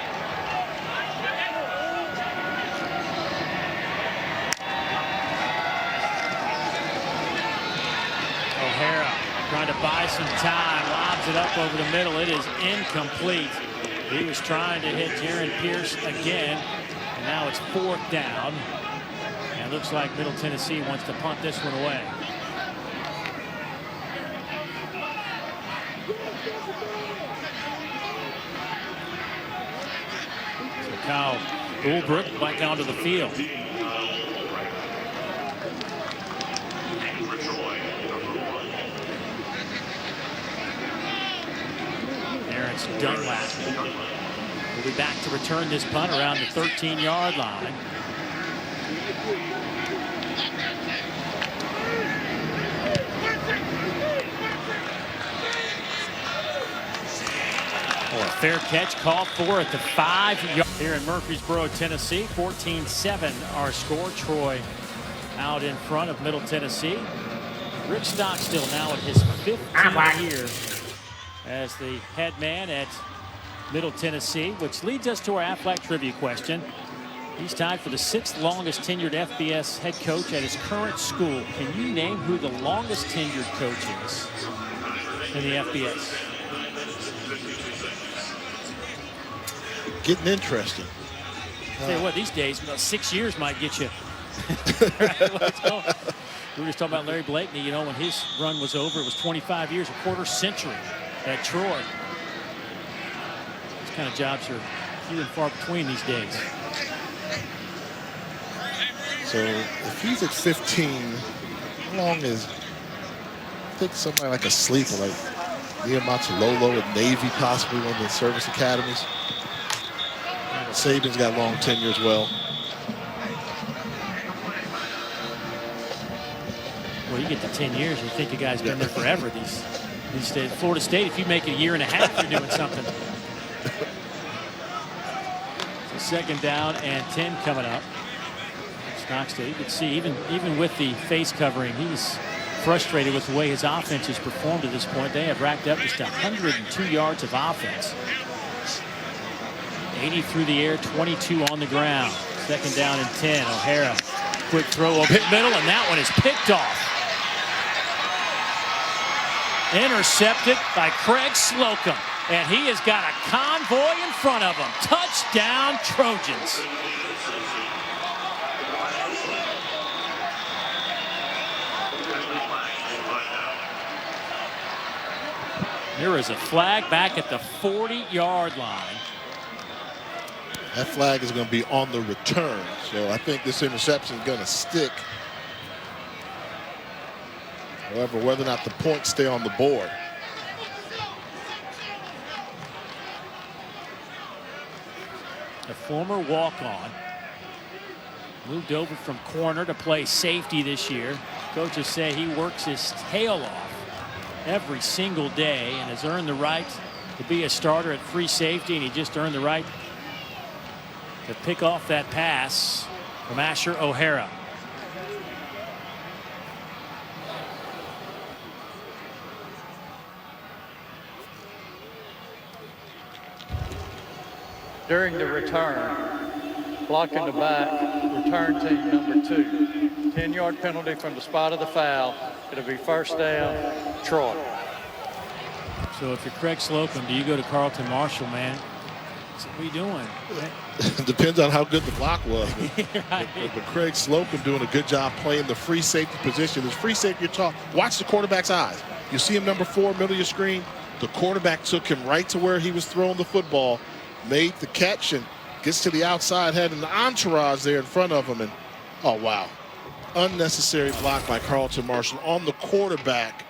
Trying to buy some time, lobs it up over the middle. It is incomplete. He was trying to hit Jaron Pierce again, and now it's 4th down. And it looks like Middle Tennessee wants to punt this one away. So Kyle Ulbrich back onto the field. Dunlap will be back to return this punt around the 13-yard line. Oh, a fair catch called for at the 5-yard here in Murfreesboro, Tennessee. 14-7 our score. Troy out in front of Middle Tennessee. Rick Stockstill now at his 15th year as the head man at Middle Tennessee, which leads us to our Aflac trivia question. He's tied for the 6th longest tenured FBS head coach at his current school. Can you name who the longest tenured coach is in the FBS? Getting interesting. Tell you what, these days, 6 years might get you. We were just talking about Larry Blakeney. You know, when his run was over, it was 25 years, a quarter century at Troy. These kind of jobs are few and far between these days. So if he's at 15, how long is, I think somebody like a sleeper, like Liam Matsalolo at Navy, possibly one of the service academies. Saban's got long tenure as well. Well, you get to 10 years, you think the guy's been there forever. These days, Florida State, if you make it a year and a half, you're doing something. So 2nd down and 10 coming up. Stockstill, you can see even with the face covering, he's frustrated with the way his offense has performed to this point. They have racked up just 102 yards of offense. 80 through the air, 22 on the ground. 2nd down and 10. O'Hara, quick throw up hit middle, and that one is picked off. Intercepted by Craig Slocum, and he has got a convoy in front of him. Touchdown, Trojans. There is a flag back at the 40-yard line. That flag is going to be on the return. So I think this interception is going to stick. However, whether or not the points stay on the board. A former walk-on. Moved over from corner to play safety this year. Coaches say he works his tail off every single day and has earned the right to be a starter at free safety, and he just earned the right to pick off that pass from Asher O'Hara. During the return, blocking the back, return team number 2. 10-yard penalty from the spot of the foul. It'll be first down, Troy. So if you're Craig Slocum, do you go to Carlton Martial, man? What are you doing? Depends on how good the block was. Right. But Craig Slocum doing a good job playing the free safety position. As free safety, you're taught, watch the quarterback's eyes. You see him number 4, middle of your screen. The quarterback took him right to where he was throwing the football, made the catch, and gets to the outside, had an entourage there in front of him. And, oh, wow. Unnecessary block by Carlton Martial on the quarterback.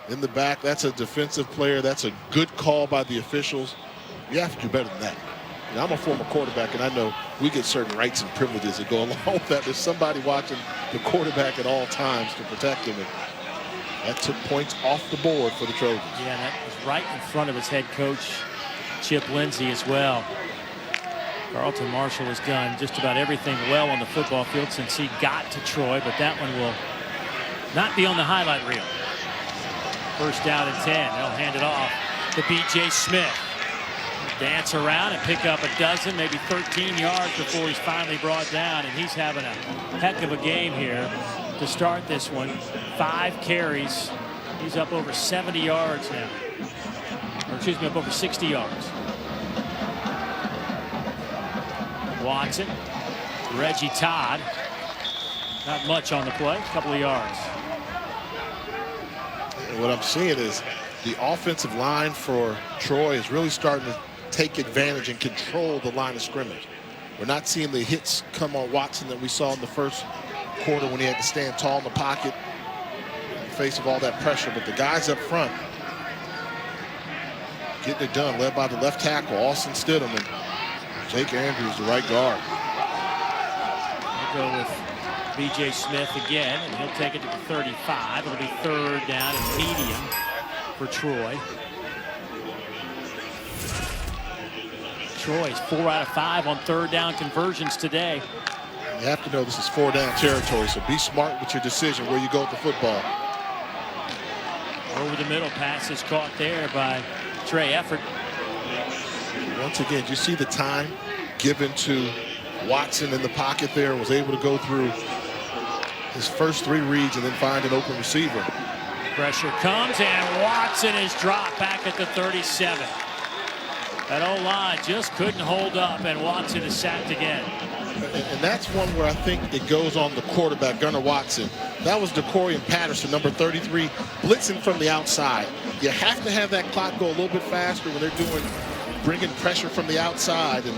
In the back, that's a defensive player. That's a good call by the officials. You have to do better than that. You know, I'm a former quarterback, and I know we get certain rights and privileges that go along with that. There's somebody watching the quarterback at all times to protect him. And that took points off the board for the Trojans. Yeah, that was right in front of his head coach, Chip Lindsey, as well. Carlton Martial has done just about everything well on the football field since he got to Troy, but that one will not be on the highlight reel. First down and 10. They'll hand it off to B.J. Smith. Dance around and pick up a dozen, maybe 13 yards before he's finally brought down, and he's having a heck of a game here to start this one. 5 carries. He's up over 70 yards now. Or excuse me, up over 60 yards. Watson, Reggie Todd. Not much on the play, a couple of yards. And what I'm seeing is the offensive line for Troy is really starting to take advantage and control the line of scrimmage. We're not seeing the hits come on Watson that we saw in the first quarter when he had to stand tall in the pocket in the face of all that pressure. But the guys up front getting it done, led by the left tackle, Austin Stidham, and Jake Andrews, the right guard. We'll go with B.J. Smith again, and he'll take it to the 35. It'll be 3rd down and medium for Troy. Troy's 4 out of 5 on 3rd down conversions today. You have to know this is 4-down territory, so be smart with your decision where you go with the football. Over the middle, pass is caught there by Trey Effort. Once again, you see the time given to Watson in the pocket there, was able to go through his first 3 reads and then find an open receiver. Pressure comes, and Watson is dropped back at the 37. That O-line just couldn't hold up, and Watson is sacked again. And that's one where I think it goes on the quarterback, Gunnar Watson. That was DeCorian Patterson, number 33, blitzing from the outside. You have to have that clock go a little bit faster when they're bringing pressure from the outside, and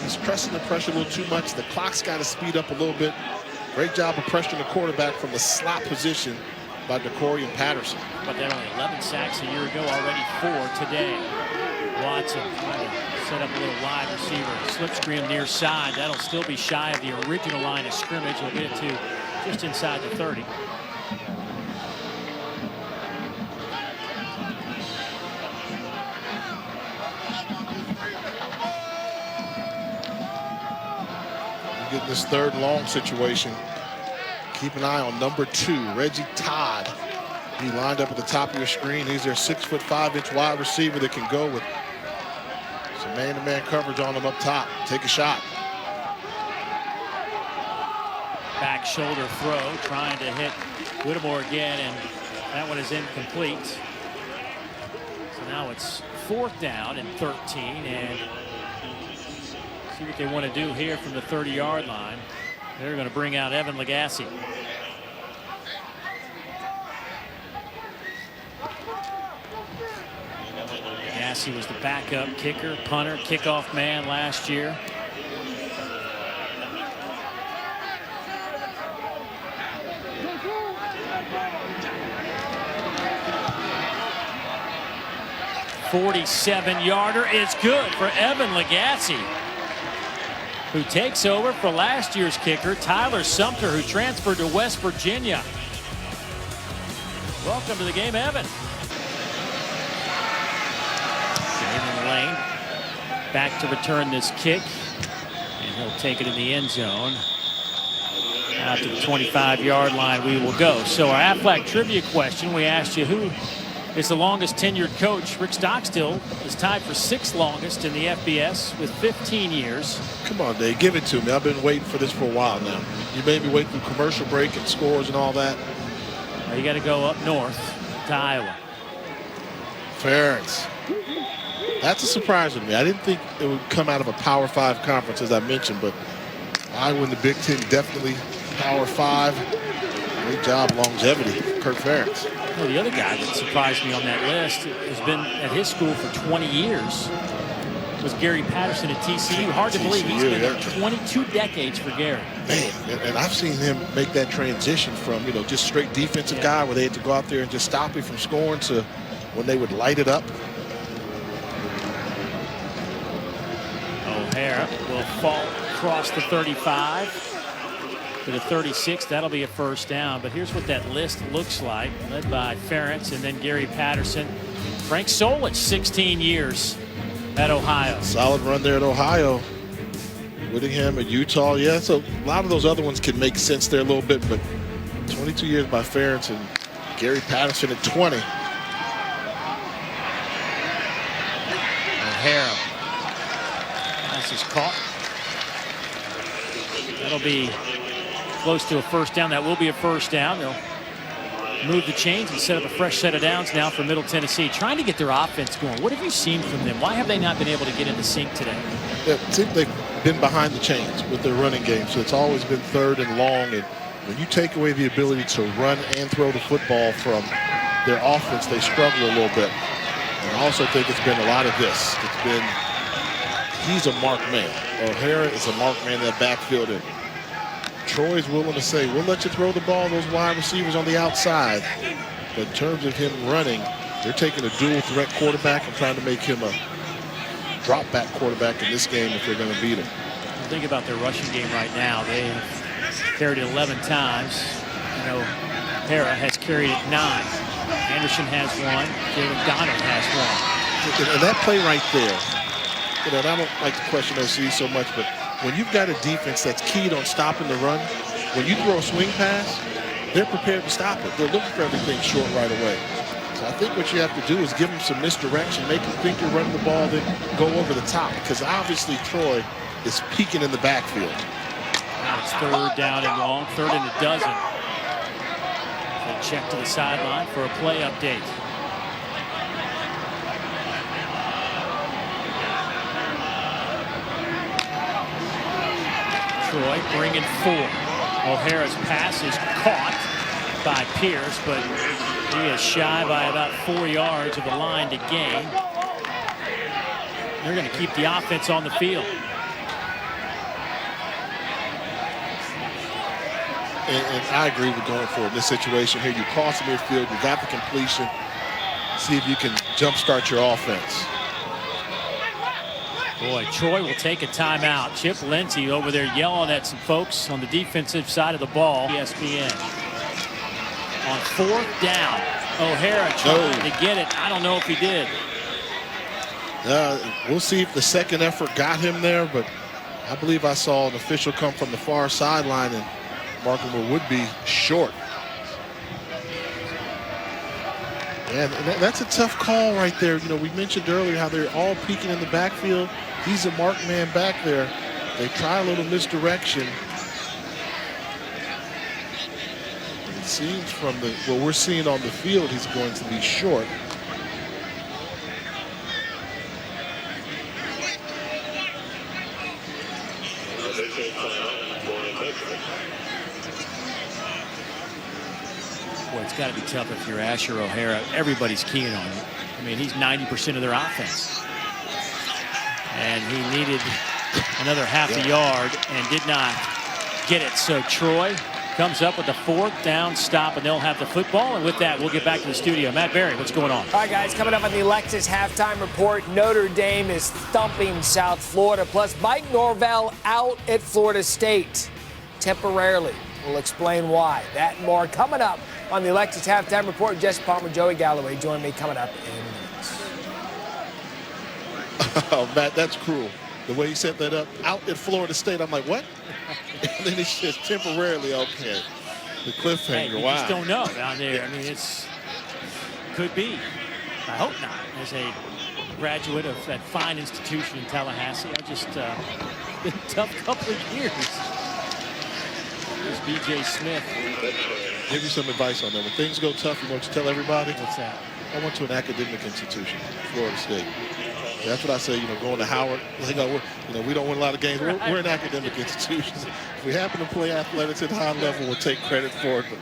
he's pressing the pressure a little too much. The clock's got to speed up a little bit. Great job of pressuring the quarterback from the slot position by DeCorian Patterson. But that only 11 sacks a year ago, already 4 today. Watson trying to set up a little wide receiver slip screen near side. That'll still be shy of the original line of scrimmage. He'll get it to just inside the 30. Getting this 3rd and long situation. Keep an eye on number 2, Reggie Todd. He lined up at the top of your screen. He's their 6'5" wide receiver that can go with some man-to-man coverage on him up top. Take a shot. Back shoulder throw, trying to hit Whittemore again, and that one is incomplete. So now it's 4th down and 13, and see what they want to do here from the 30-yard line. They're going to bring out Evan Lagasse. Lagasse was the backup kicker, punter, kickoff man last year. 47-yarder is good for Evan Legassi, who takes over for last year's kicker, Tyler Sumter, who transferred to West Virginia. Welcome to the game, Evan. Jalen Lane back to return this kick, and he'll take it in the end zone. Out to the 25-yard line we will go. So our Aflac trivia question, we asked you who is the longest tenured coach. Rick Stockstill is tied for 6th longest in the FBS with 15 years. Come on, Dave, give it to me. I've been waiting for this for a while now. You made me wait through commercial break and scores and all that. Now you got to go up north to Iowa. Ferentz. That's a surprise to me. I didn't think it would come out of a Power 5 conference, as I mentioned, but Iowa in the Big Ten, definitely Power 5. Great job, longevity, Kirk Ferentz. Well, the other guy that surprised me on that list has been at his school for 20 years. Was Gary Patterson at TCU. Hard to believe he's been there 22 decades for Gary. Man, and I've seen him make that transition from, just straight defensive guy where they had to go out there and just stop him from scoring to when they would light it up. O'Hara will fall across the 35 to the 36. That'll be a first down. But here's what that list looks like, led by Ferentz and then Gary Patterson. Frank Solich, 16 years at Ohio. Solid run there at Ohio. Whittingham at Utah. Yeah, so a lot of those other ones can make sense there a little bit, but 22 years by Ferentz and Gary Patterson at 20. O'Hara. This is caught. That'll be close to a first down. That will be a first down. They'll move the chains and set up a fresh set of downs now for Middle Tennessee, trying to get their offense going. What have you seen from them? Why have they not been able to get into sync today? Yeah, I think they've been behind the chains with their running game, so it's always been third and long. And when you take away the ability to run and throw the football from their offense, they struggle a little bit. And I also think it's been a lot of this. It's been, he's a mark man. O'Hara is a mark man in that backfield. And Troy's willing to say, we'll let you throw the ball, those wide receivers on the outside. But in terms of him running, they're taking a dual threat quarterback and trying to make him a drop back quarterback in this game if they're going to beat him. Think about their rushing game right now. They have carried it 11 times. O'Hara has carried it 9. Anderson has 1. Jalen Donald has 1. And that play right there, and I don't like to question OC so much, but when you've got a defense that's keyed on stopping the run, when you throw a swing pass, they're prepared to stop it. They're looking for everything short right away. So I think what you have to do is give them some misdirection, make them think you're running the ball, then go over the top, because obviously Troy is peeking in the backfield. Now it's 3rd down and long, 3rd and a dozen. They check to the sideline for a play update. Troy bringing 4. O'Hara's pass is caught by Pierce, but he is shy by about 4 yards of the line to gain. They're going to keep the offense on the field. And I agree with going for it in this situation here. You cross the midfield, you got the completion. See if you can jumpstart your offense. Boy, Troy will take a timeout. Chip Lindsey over there yelling at some folks on the defensive side of the ball. ESPN. On 4th down, O'Hara trying to get it. I don't know if he did. We'll see if the second effort got him there, but I believe I saw an official come from the far sideline and mark him would be short. And that's a tough call right there. We mentioned earlier how they're all peeking in the backfield. He's a mark man back there. They try a little misdirection. It seems from what we're seeing on the field, he's going to be short. Boy, it's got to be tough if you're Asher O'Hara. Everybody's keying on you. I mean, he's 90% of their offense. And he needed another half a yard and did not get it. So Troy comes up with a 4th down stop, and they'll have the football. And with that, we'll get back to the studio. Matt Berry, what's going on? All right, guys, coming up on the Lexus halftime report, Notre Dame is thumping South Florida. Plus, Mike Norvell out at Florida State temporarily. We'll explain why. That and more coming up on the Lexus halftime report. Jesse Palmer, Joey Galloway join me coming up in minutes. Oh, Matt, that's cruel. The way he set that up, out at Florida State, I'm like, what? And then he says temporarily, okay. The cliffhanger, hey, you wow. just don't know down there. I mean, could be. I hope not. As a graduate of that fine institution in Tallahassee, I just been a tough couple of years. Here's B.J. Smith. Give you some advice on that. When things go tough, you know what you tell everybody? What's that? I went to an academic institution, Florida State. That's what I say, going to Howard. Like, we don't win a lot of games. Right. We're an academic institution. If we happen to play athletics at high level, we'll take credit for it. But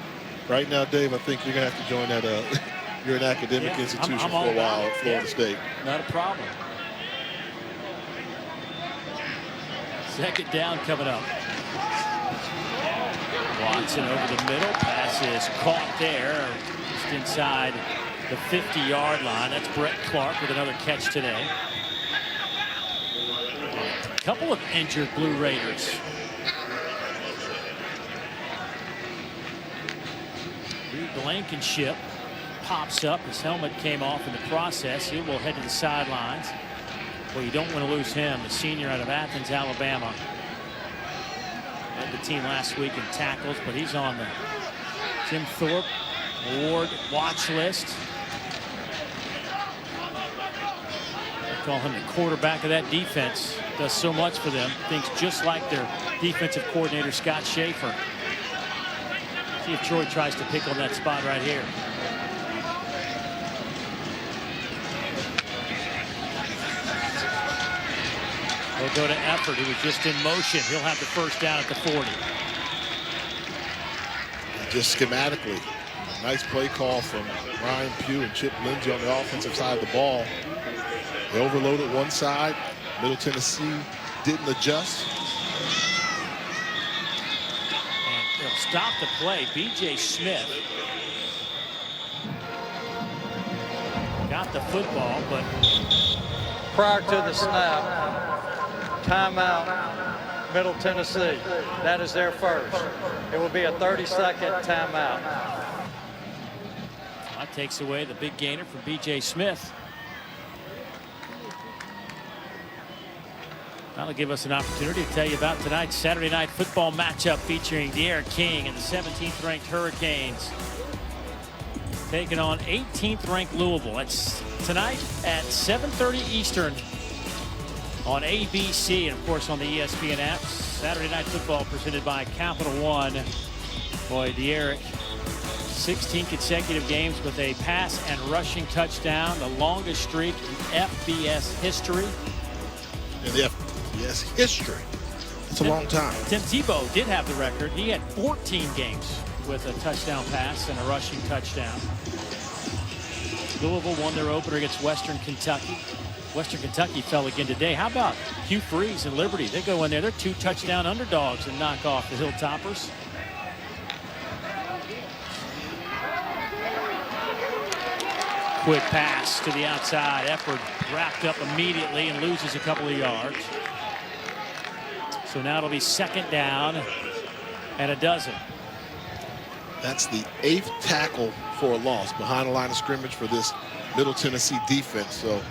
right now, Dave, I think you're going to have to join that. You're an academic institution I'm for a while at Florida State. Not a problem. 2nd down coming up. Watson over the middle. Pass is caught there, just inside the 50-yard line. That's Brett Clark with another catch today. A couple of injured Blue Raiders. Blankenship pops up. His helmet came off in the process. He will head to the sidelines. Well, you don't want to lose him, the senior out of Athens, Alabama. Led the team last week in tackles, but he's on the Jim Thorpe award watch list. They call him the quarterback of that defense. Does so much for them. Thinks just like their defensive coordinator, Scott Schaefer. See if Troy tries to pick on that spot right here. They'll go to Effort, who was just in motion. He'll have the 1st down at the 40. Just schematically, nice play call from Ryan Pugh and Chip Lindsey on the offensive side of the ball. They overloaded one side. Middle Tennessee didn't adjust. And they'll stop the play. B.J. Smith got the football, but Prior to the snap, timeout, Middle Tennessee. That is their first. It will be a 30-second timeout. that takes away the big gainer from B.J. Smith. That'll give us an opportunity to tell you about tonight's Saturday night football matchup featuring De'Aaron King and the 17th ranked Hurricanes taking on 18th ranked Louisville. That's tonight at 7:30 Eastern on ABC and of course on the ESPN app. Saturday night football presented by Capital One. Boy, De'Aaron, 16 consecutive games with a pass and rushing touchdown, the longest streak in FBS history. In the FBS history. It's a long time. Tim Tebow did have the record. He had 14 games with a touchdown pass and a rushing touchdown. Louisville won their opener against Western Kentucky. Western Kentucky fell again today. How about Hugh Freeze and Liberty? They go in there. They're 2 touchdown underdogs and knock off the Hilltoppers. Quick pass to the outside. Effort wrapped up immediately and loses a couple of yards. So now it'll be 2nd down and a dozen. That's the 8th tackle for a loss behind the line of scrimmage for this Middle Tennessee defense. So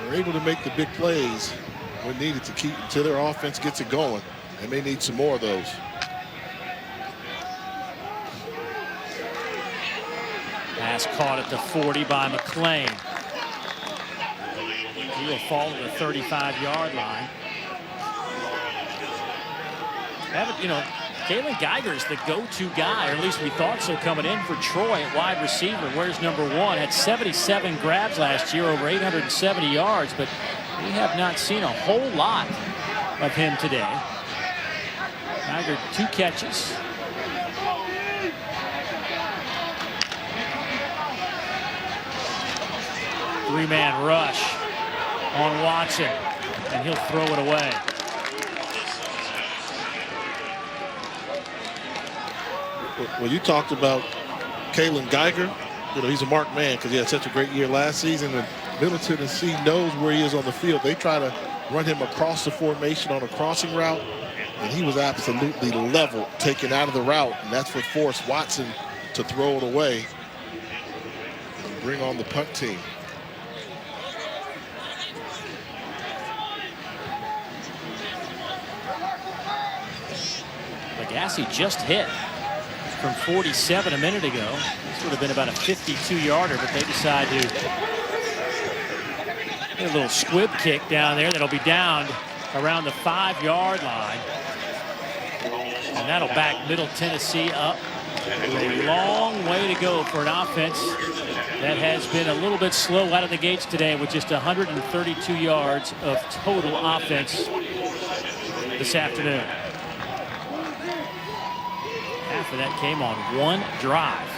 they're able to make the big plays when needed to keep until their offense gets it going. They may need some more of those. Pass caught at the 40 by McClain. He will fall to the 35-yard line. Kalen Geiger is the go-to guy, or at least we thought so coming in for Troy at wide receiver. Where's number 1? Had 77 grabs last year, over 870 yards, but we have not seen a whole lot of him today. Geiger, 2 catches. Three-man rush on Watson, and he'll throw it away. Well, you talked about Kalen Geiger. You know, he's a marked man because he had such a great year last season. And Middle Tennessee knows where he is on the field. They try to run him across the formation on a crossing route, and he was absolutely level, taken out of the route, and that's what forced Watson to throw it away and bring on the punt team. Legassi just hit from 47 a minute ago. This would have been about a 52-yarder, but they decide to get a little squib kick down there that'll be downed around the 5-yard line. And that'll back Middle Tennessee up. A long way to go for an offense that has been a little bit slow out of the gates today with just 132 yards of total offense this afternoon. Half of that came on one drive.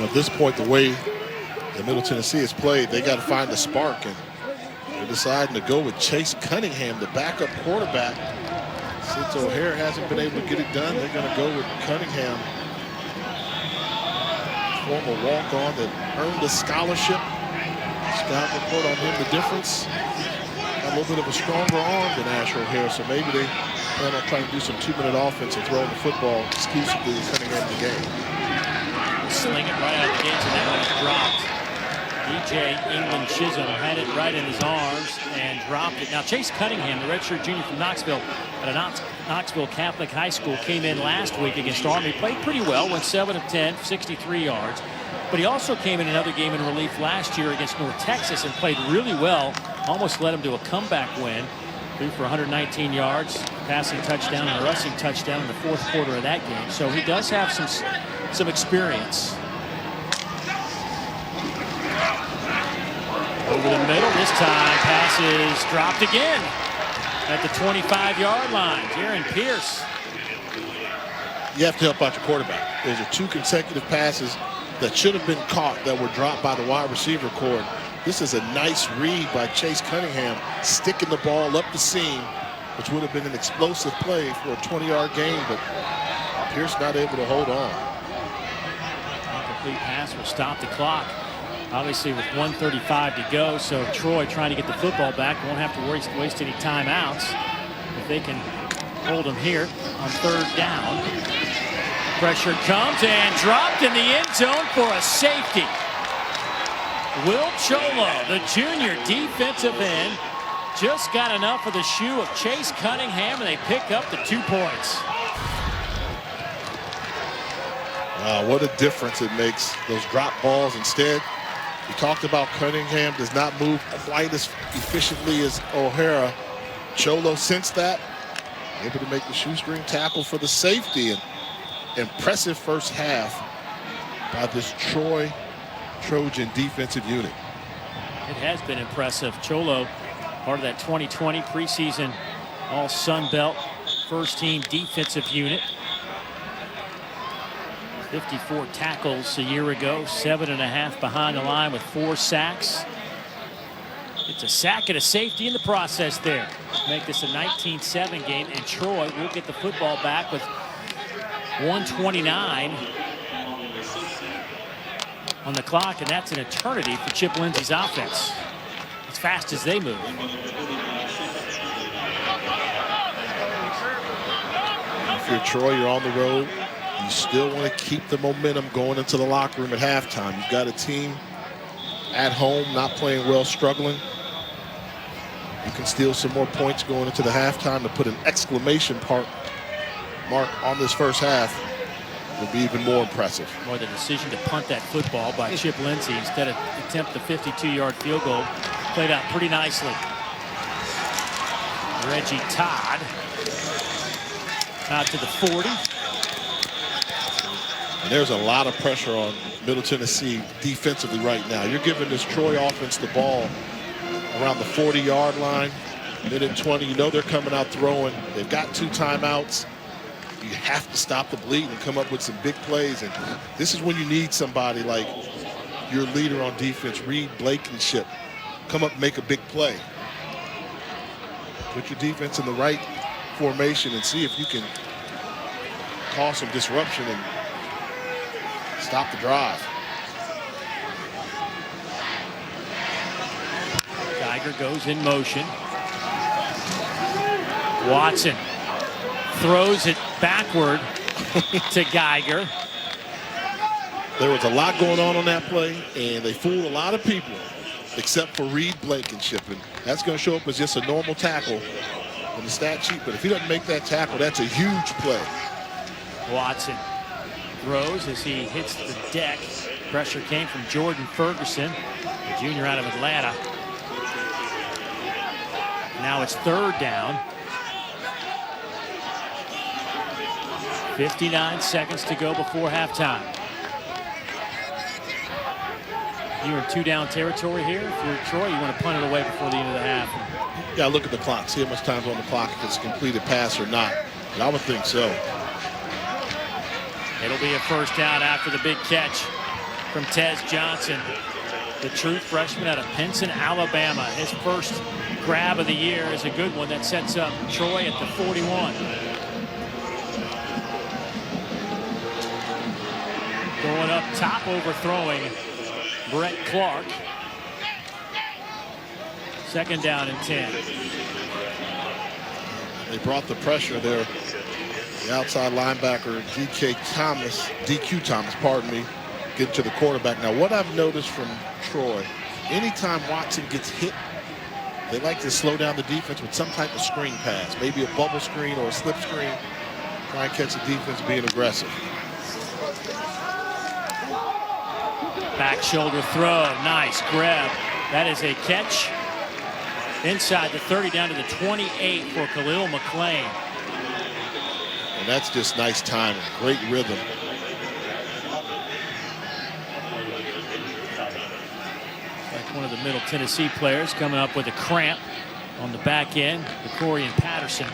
At this point, the way that Middle Tennessee has played, they got to find the spark, and they're deciding to go with Chase Cunningham, the backup quarterback. Since O'Hare hasn't been able to get it done, they're going to go with Cunningham, former walk-on that earned a scholarship. Scout report on him, the difference. Got a little bit of a stronger arm than Asher O'Hare, so maybe they plan on trying to do some 2-minute offense and throw the football exclusively to Cunningham in the game. Sling it right out of the gates, and that one is dropped. DJ England Chisholm had it right in his arms and dropped it. Now Chase Cunningham, the redshirt junior from Knoxville at a Knoxville Catholic High School, came in last week against Army, played pretty well, went 7 of 10, 63 yards. But he also came in another game in relief last year against North Texas and played really well, almost led him to a comeback win. Threw for 119 yards, passing touchdown and a rushing touchdown in the fourth quarter of that game. So he does have some experience. Over the middle, this time pass is dropped again at the 25-yard line. Jaron Pierce. You have to help out your quarterback. Those are 2 consecutive passes that should have been caught that were dropped by the wide receiver core. This is a nice read by Chase Cunningham, sticking the ball up the seam, which would have been an explosive play for a 20-yard gain, but Pierce not able to hold on. Incomplete pass will stop the clock. Obviously with 1:35 to go, so Troy trying to get the football back won't have to waste any timeouts if they can hold them here on 3rd down. Pressure comes and dropped in the end zone for a safety. Will Cholo, the junior defensive end, just got enough of the shoe of Chase Cunningham, and they pick up the 2 points. Wow, what a difference it makes, those drop balls. Instead, we talked about Cunningham does not move quite as efficiently as O'Hara. Cholo sensed that, able to make the shoestring tackle for the safety. And impressive first half by this Trojan defensive unit. It has been impressive. Cholo, part of that 2020 preseason All Sun Belt first team defensive unit. 54 tackles a year ago, 7.5 behind the line with 4 sacks. It's a sack and a safety in the process there. Make this a 19-7 game, and Troy will get the football back with 1:29 on the clock, and that's an eternity for Chip Lindsey's offense. As fast as they move. If you're Troy, you're on the road. You still want to keep the momentum going into the locker room at halftime. You've got a team at home, not playing well, struggling. You can steal some more points going into the halftime to put an exclamation mark on this first half. Will be even more impressive. Boy, the decision to punt that football by Chip Lindsey instead of attempt the 52-yard field goal played out pretty nicely. Reggie Todd out to the 40. And there's a lot of pressure on Middle Tennessee defensively right now. You're giving this Troy offense the ball around the 40-yard line, minute 20. You know they're coming out throwing. They've got 2 timeouts. You have to stop the bleed and come up with some big plays. And this is when you need somebody like your leader on defense, Reed Blankenship. Come up and make a big play. Put your defense in the right formation and see if you can cause some disruption and stop the drive. Geiger goes in motion. Watson throws it backward to Geiger. There was a lot going on that play, and they fooled a lot of people, except for Reed Blankenship. And that's going to show up as just a normal tackle on the stat sheet. But if he doesn't make that tackle, that's a huge play. Watson throws as he hits the deck. Pressure came from Jordan Ferguson, the junior out of Atlanta. Now it's 3rd down. 59 seconds to go before halftime. You're in 2-down territory here. If you're Troy, you want to punt it away before the end of the half. You got to look at the clock, see how much time's on the clock, if it's a completed pass or not. But I would think so. It'll be a 1st down after the big catch from Tez Johnson, the true freshman out of Pinson, Alabama. His first grab of the year is a good one that sets up Troy at the 41. Going up top, overthrowing Brett Clark. 2nd down and 10. They brought the pressure there. The outside linebacker, DQ Thomas, pardon me, get to the quarterback. Now, what I've noticed from Troy, anytime Watson gets hit, they like to slow down the defense with some type of screen pass, maybe a bubble screen or a slip screen. Try and catch the defense being aggressive. Back shoulder throw, nice grab. That is a catch inside the 30 down to the 28 for Khalil McClain. And that's just nice timing, great rhythm. Like one of the Middle Tennessee players coming up with a cramp on the back end, Corian Patterson.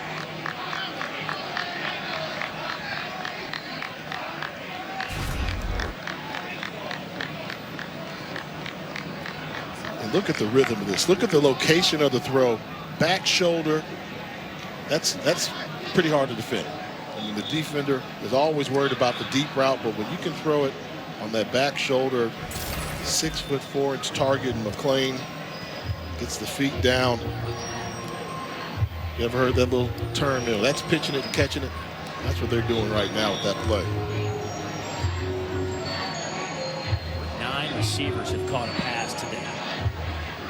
And look at the rhythm of this. Look at the location of the throw. Back shoulder. That's pretty hard to defend. I mean, the defender is always worried about the deep route, but when you can throw it on that back shoulder, 6'4" target, and McClain gets the feet down. You ever heard that little term? You know, that's pitching it and catching it. That's what they're doing right now with that play. 9 receivers have caught a pass today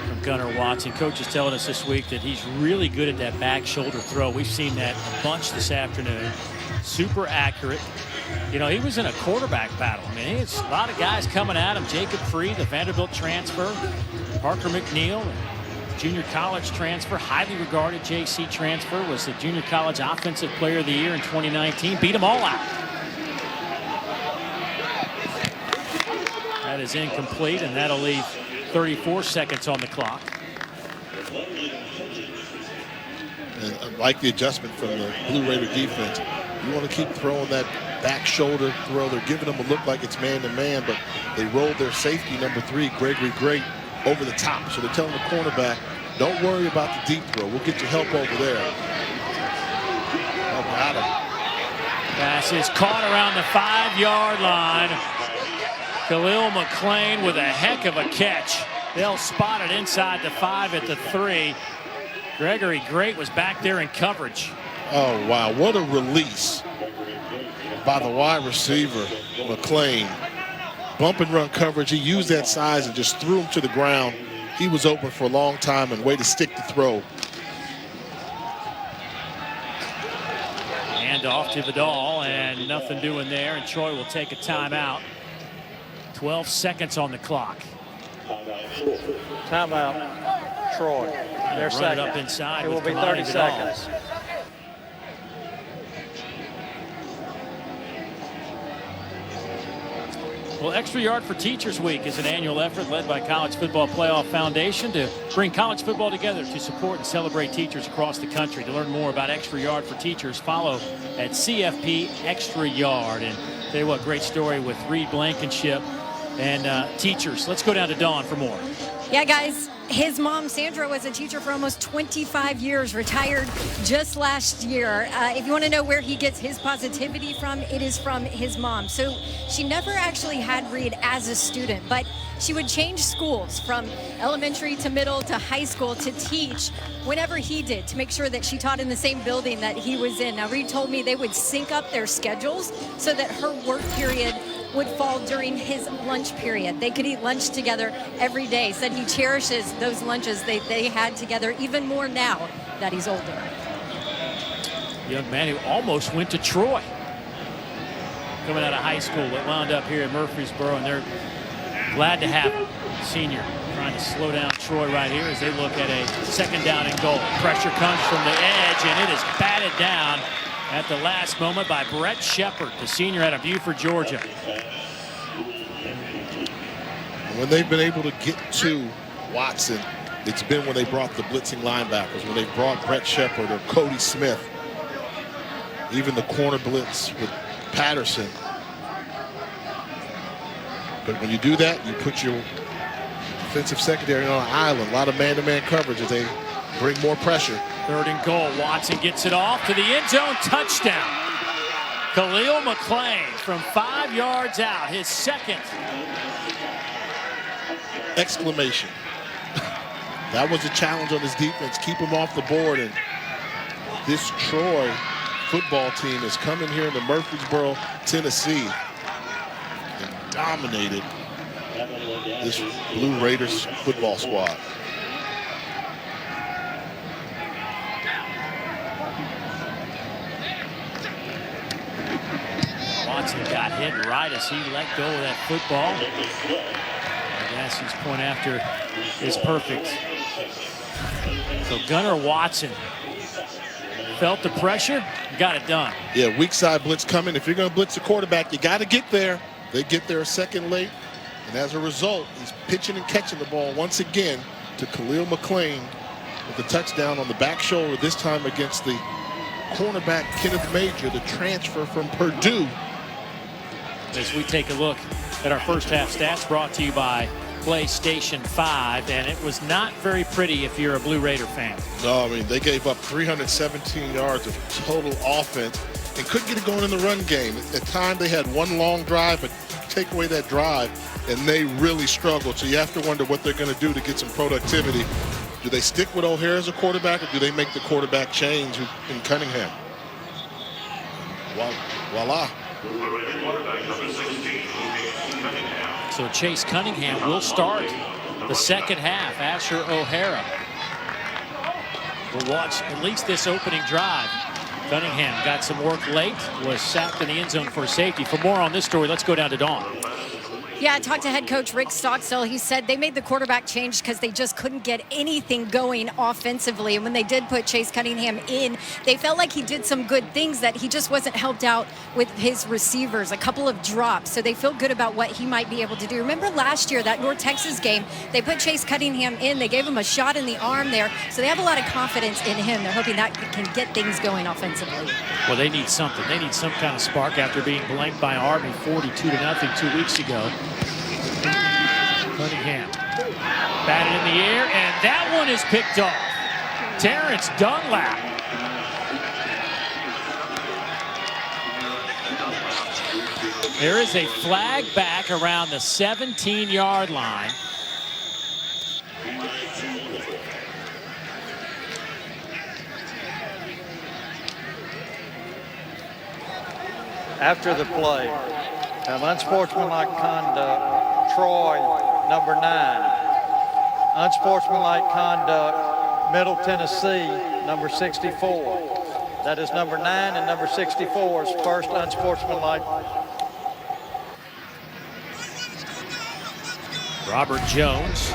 from Gunnar Watson. Coach is telling us this week that he's really good at that back shoulder throw. We've seen that a bunch this afternoon. Super accurate. You know, he was in a quarterback battle. I mean, it's a lot of guys coming at him. Jacob Free, the Vanderbilt transfer. Parker McNeil, junior college transfer, highly regarded JC transfer, was the junior college offensive player of the year in 2019. Beat them all out. That is incomplete, and that'll leave 34 seconds on the clock. And I like the adjustment from the Blue Raider defense. You want to keep throwing that back shoulder throw. They're giving them a look like it's man-to-man, but they rolled their safety, number 3, Gregory Great, over the top. So they're telling the cornerback, don't worry about the deep throw. We'll get you help over there. Oh, got him. Pass is caught around the 5-yard line. Khalil McClain with a heck of a catch. They'll spot it inside the 5 at the 3. Gregory Great was back there in coverage. Oh, wow. What a release by the wide receiver, McClain. Bump and run coverage. He used that size and just threw him to the ground. He was open for a long time and way to stick the throw. Hand off to Vidal, and nothing doing there, and Troy will take a timeout. 12 seconds on the clock. Timeout, Troy. Their Run second. it up inside. It will with be Kamani 30 Vidal. seconds. Well, Extra Yard for Teachers Week is an annual effort led by College Football Playoff Foundation to bring college football together to support and celebrate teachers across the country. To learn more about Extra Yard for Teachers, follow at CFP Extra Yard. And tell you what, great story with Reed Blankenship and teachers. Let's go down to Dawn for more. Yeah, guys, His mom, Sandra, was a teacher for almost 25 years, retired just last year. If you want to know where he gets his positivity from, it is from his mom. So she never actually had Reed as a student, but she would change schools from elementary to middle to high school to teach whenever he did, to make sure that she taught in the same building that he was in. Now, Reed told me they would sync up their schedules so that her work period would fall during his lunch period. They could eat lunch together every day. Said he cherishes those lunches they had together even more now that he's older. Young man who almost went to Troy. Coming out of high school, but wound up here at Murfreesboro, and they're glad to have him. Senior trying to slow down Troy right here as they look at a 2nd down and goal. Pressure comes from the edge, and it is batted down at the last moment by Brett Shepard. The senior out of Buford, Georgia. When they've been able to get to Watson, it's been when they brought the blitzing linebackers, when they brought Brett Shepard or Cody Smith, even the corner blitz with Patterson. But when you do that, you put your defensive secondary on an island. A lot of man-to-man coverage as they bring more pressure. 3rd and goal. Watson gets it off to the end zone. Touchdown. Khalil McClain from 5 yards out. His 2nd. Exclamation. That was a challenge on his defense. Keep him off the board. And this Troy football team has come in here into Murfreesboro, Tennessee, and dominated this Blue Raiders football squad. Watson got hit right as he let go of that football. Gassie's point after is perfect. So Gunnar Watson felt the pressure, got it done. Yeah, weak side blitz coming. If you're going to blitz the quarterback, you got to get there. They get there a second late, and as a result, he's pitching and catching the ball once again to Khalil McClain with the touchdown on the back shoulder, this time against the cornerback Kenneth Major, the transfer from Purdue. As we take a look at our first half stats, brought to you by PlayStation 5, and it was not very pretty if you're a Blue Raider fan. No, I mean, they gave up 317 yards of total offense and couldn't get it going in the run game. At times, they had one long drive, but take away that drive, and they really struggled. So you have to wonder what they're going to do to get some productivity. Do they stick with O'Hare as a quarterback, or do they make the quarterback change in Cunningham? Voila. So Chase Cunningham will start the 2nd half. Asher O'Hara will watch at least this opening drive. Cunningham got some work late, was sacked in the end zone for safety. For more on this story, let's go down to Dawn. Yeah, I talked to head coach Rick Stockstill. He said they made the quarterback change because they just couldn't get anything going offensively. And when they did put Chase Cunningham in, they felt like he did some good things, that he just wasn't helped out with his receivers, a couple of drops. So they feel good about what he might be able to do. Remember last year, that North Texas game, they put Chase Cunningham in. They gave him a shot in the arm there. So they have a lot of confidence in him. They're hoping that can get things going offensively. Well, they need something. They need some kind of spark after being blanked by Army 42-0 2 weeks ago. Cunningham batted in the air, and that one is picked off. Terrence Dunlap. There is a flag back around the 17-yard line. After the play, of unsportsmanlike conduct, Troy, number 9. Unsportsmanlike conduct, Middle Tennessee, number 64. That is number 9 and number 64's first unsportsmanlike. Robert Jones,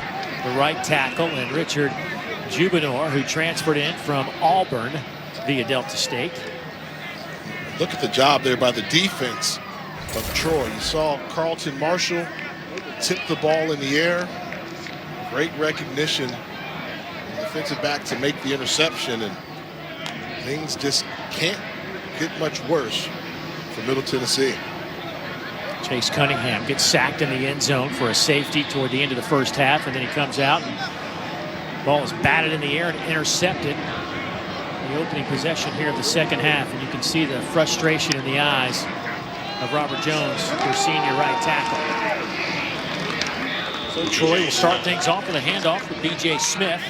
the right tackle, and Richard Jubinor, who transferred in from Auburn via Delta State. Look at the job there by the defense of Troy. You saw Carlton Marshall tip the ball in the air. Great recognition. The defensive back to make the interception, and things just can't get much worse for Middle Tennessee. Chase Cunningham gets sacked in the end zone for a safety toward the end of the first half, and then he comes out and Ball is batted in the air and intercepted. The opening possession here of the second half, and you can see the frustration in the eyes of Robert Jones, their senior right tackle. So Troy will start things off with a handoff with B.J. Smith.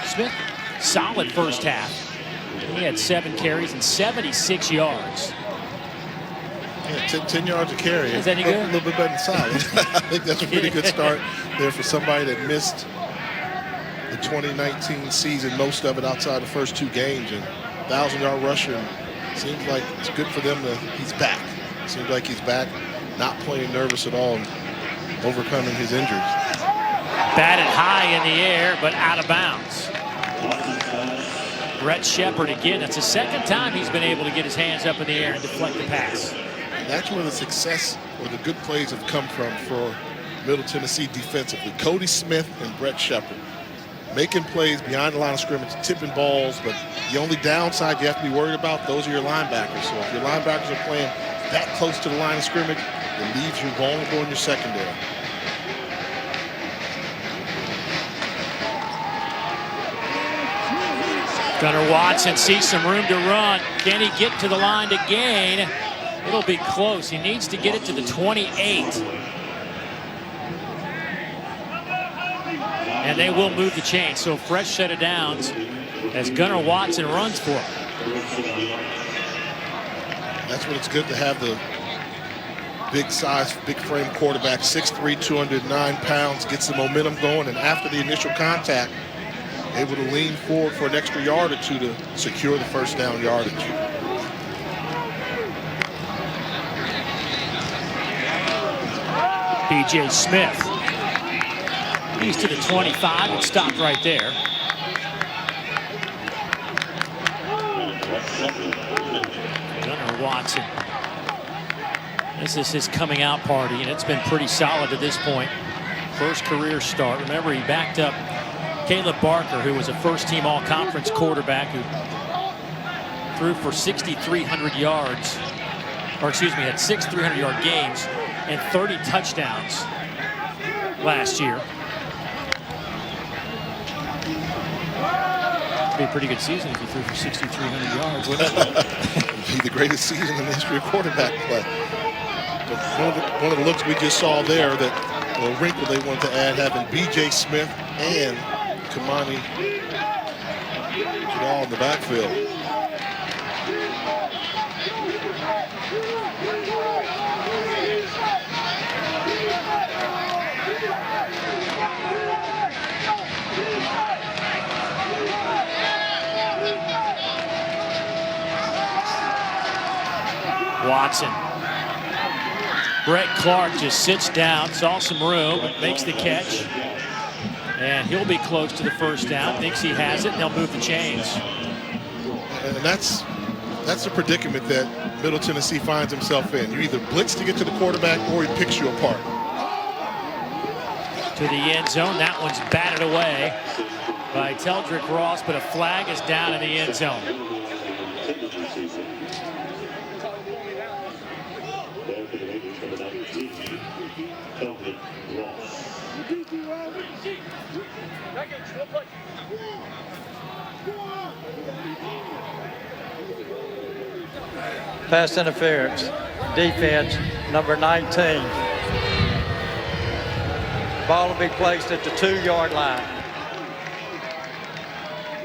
Smith, solid first half. He had 7 carries and 76 yards. Yeah, 10 yards a carry. Is that any good? A little bit better than solid. I think that's a pretty good start there for somebody that missed the 2019 season, most of it outside the first 2 games, and 1,000-yard rusher. Seems like it's good for them that he's back. Seems like he's back, not playing nervous at all, and overcoming his injuries. Batted high in the air, but out of bounds. Brett Shepard again. That's the second time he's been able to get his hands up in the air and deflect the pass. And that's where the success or the good plays have come from for Middle Tennessee defensively. Cody Smith and Brett Shepard making plays behind the line of scrimmage, tipping balls, but the only downside you have to be worried about, those are your linebackers. So if your linebackers are playing that close to the line of scrimmage, it leaves you vulnerable in your secondary. Gunnar Watson sees some room to run. Can he get to the line to gain? It'll be close. He needs to get it to the 28. And they will move the chain. So fresh set of downs as Gunnar Watson runs for it. That's when it's good to have the big size, big frame quarterback, 6'3", 209 pounds, gets the momentum going, and after the initial contact, able to lean forward for an extra yard or two to secure the first down yardage. B.J. Smith. He's to the 25 and stopped right there. Gunnar Watson. This is his coming out party, and it's been pretty solid to this point. First career start. Remember, he backed up Caleb Barker, who was a first-team all-conference quarterback who threw for 6,300 yards, or excuse me, had 6 300-yard games and 30 touchdowns last year. It'd be a pretty good season if you threw for 6,300 yards, wouldn't it? It'd be the greatest season in the history of quarterback play. But one of the looks we just saw there, that a wrinkle they wanted to add, having B.J. Smith and Kamani all in the backfield. Watson. Brett Clark just sits down, saw some room, makes the catch. And he'll be close to the first down. Thinks he has it, and they'll move the chains. And that's the predicament that Middle Tennessee finds himself in. You either blitz to get to the quarterback or he picks you apart. To the end zone. That one's batted away by Teldrick Ross, but a flag is down in the end zone. Pass interference. Defense, number 19. Ball will be placed at the 2-yard line.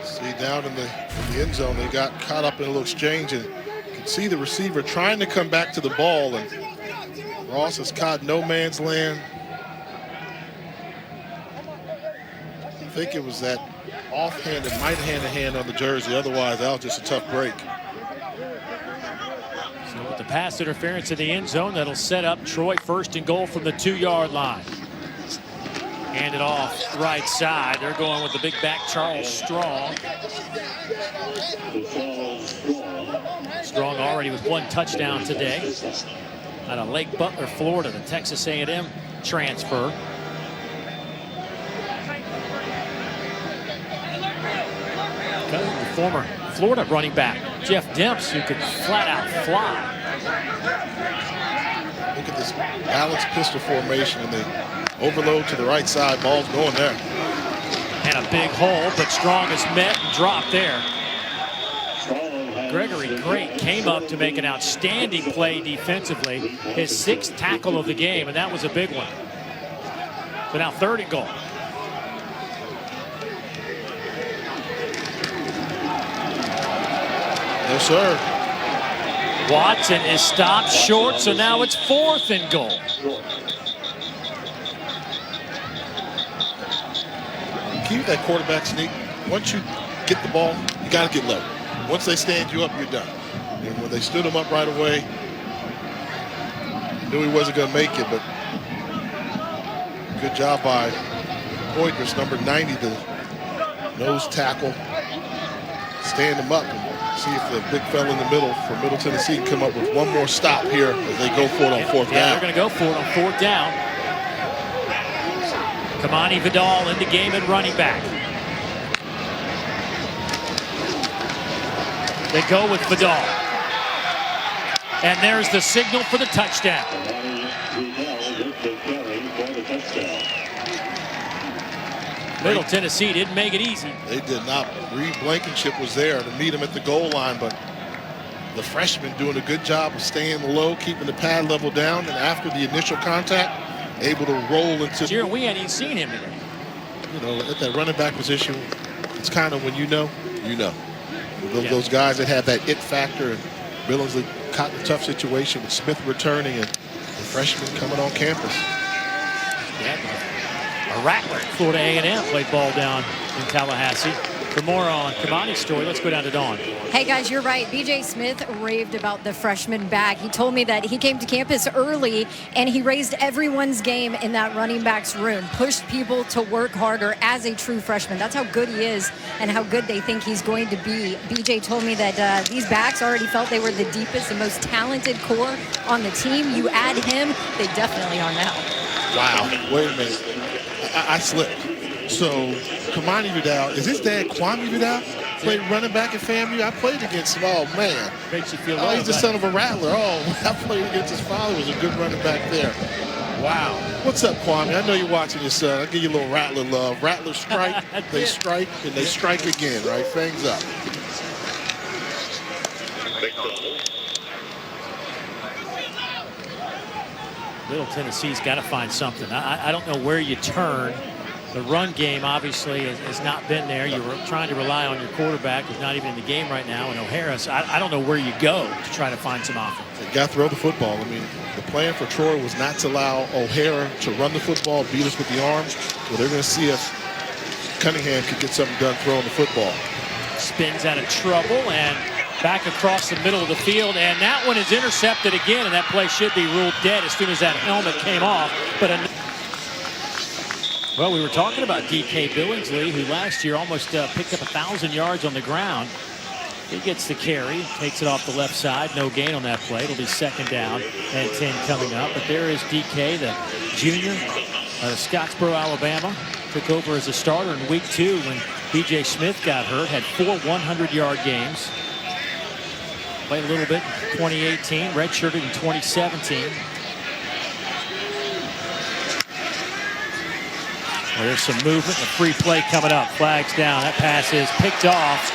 See, down in the end zone, they got caught up in a little exchange, and you can see the receiver trying to come back to the ball, and Ross has caught no man's land. I think it was that offhanded, might hand to hand on the jersey. Otherwise, that was just a tough break. So with the pass interference in the end zone, that'll set up Troy first and goal from the 2-yard line. Hand it off right side. They're going with the big back, Charles Strong. Strong already with 1 touchdown today. Out of Lake Butler, Florida, the Texas A&M transfer. The former Florida running back, Jeff Demps, who could flat out fly. Look at this balanced pistol formation, and they overload to the right side. Ball's going there. And a big hole, but Strong is met and dropped there. Gregory Great came up to make an outstanding play defensively. His 6th tackle of the game, and that was a big one. So now 3rd and goal. Yes, sir. Watson is stopped short, so now it's 4th and goal. Keep that quarterback sneak. Once you get the ball, you got to get low. Once they stand you up, you're done. And when they stood him up right away, knew he wasn't going to make it, but good job by Poitras, number 90, the nose tackle. Stand him up and see if the big fella in the middle for Middle Tennessee can come up with one more stop here as they go for it on 4th down. Yeah, they're going to go for it on 4th down. Kamani Vidal in the game at running back. They go with Vidal. And there's the signal for the touchdown. Middle Tennessee didn't make it easy. They did not. Reed Blankenship was there to meet him at the goal line, but the freshman doing a good job of staying low, keeping the pad level down, and after the initial contact, able to roll into. We hadn't even seen him today. You know, at that running back position, it's kind of when you know. Those guys that have that it factor, and Billingsley caught in a tough situation with Smith returning and the freshman coming on campus. Yeah, a Rattler, Florida A&M played ball down in Tallahassee. For more on Kamani's story, let's go down to Dawn. Hey guys, you're right. B.J. Smith raved about the freshman back. He told me that he came to campus early and he raised everyone's game in that running backs room, pushed people to work harder as a true freshman. That's how good he is and how good they think he's going to be. B.J. told me that these backs already felt they were the deepest and most talented core on the team. You add him, they definitely are now. Wow. Wait a minute. I slipped. So, Kamani Vidal, is his dad Kwame Vidal? Played running back at FAMU. I played against him. Oh, man. Makes you feel he's the son of a Rattler. Oh, I played against his father. Was a good running back there. Wow. What's up, Kwame? I know you're watching your son. I'll give you a little Rattler love. Rattler strike, they strike, and they strike again, right? Fangs up. Middle Tennessee's got to find something. I don't know where you turn. The run game obviously has not been there. You were trying to rely on your quarterback, who's not even in the game right now, and O'Hara. So I don't know where you go to try to find some offense. They got to throw the football. I mean, the plan for Troy was not to allow O'Hara to run the football, beat us with the arms. So they're going to see if Cunningham can get something done throwing the football. Spins out of trouble and back across the middle of the field, and that one is intercepted again, and that play should be ruled dead as soon as that helmet came off. But well, we were talking about D.K. Billingsley, who last year almost picked up 1,000 yards on the ground. He gets the carry, takes it off the left side. No gain on that play. It'll be 2nd down and 10 coming up. But there is D.K., the junior out of Scottsboro, Alabama. Took over as a starter in week 2 when B.J. Smith got hurt. Had 4 100-yard games. Played a little bit in 2018, redshirted in 2017. Well, there's some movement, a free play coming up. Flags down. That pass is picked off.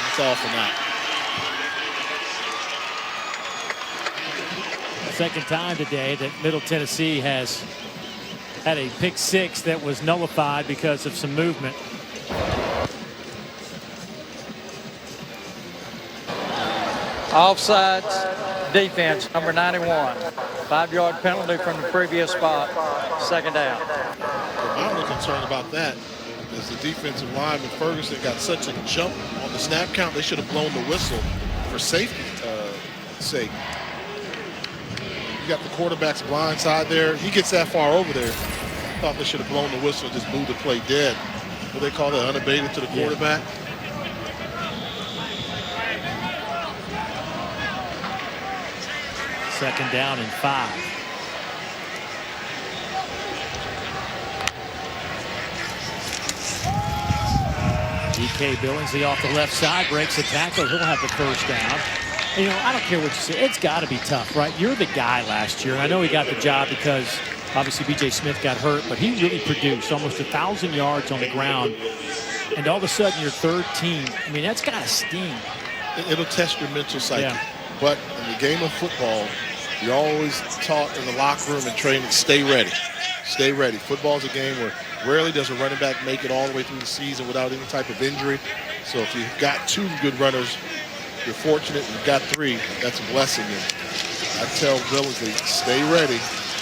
It's off and out. Second time today that Middle Tennessee has had a pick 6 that was nullified because of some movement. Offsides defense, number 91. 5-yard penalty from the previous spot. 2nd down. I'm only concerned about that is the defensive lineman Ferguson got such a jump on the snap count. They should have blown the whistle for safety sake. You got the quarterback's blind side there. He gets that far over there. I thought they should have blown the whistle and just moved the play dead. What they call that, unabated to the quarterback. Yeah. Second down and 5. D.K. Billingsley off the left side, breaks the tackle. He'll have the 1st down. And, you know, I don't care what you say. It's got to be tough, right? You're the guy last year. I know he got the job because Obviously, B.J. Smith got hurt, but he really produced almost 1,000 yards on the ground. And all of a sudden, your third team, I mean, that's got to sting. It'll test your mental psyche. Yeah. But in the game of football, you're always taught in the locker room and training, stay ready. Stay ready. Football is a game where rarely does a running back make it all the way through the season without any type of injury. So if you've got 2 good runners, you're fortunate. You've got 3, that's a blessing. And I tell Billingsley, stay ready.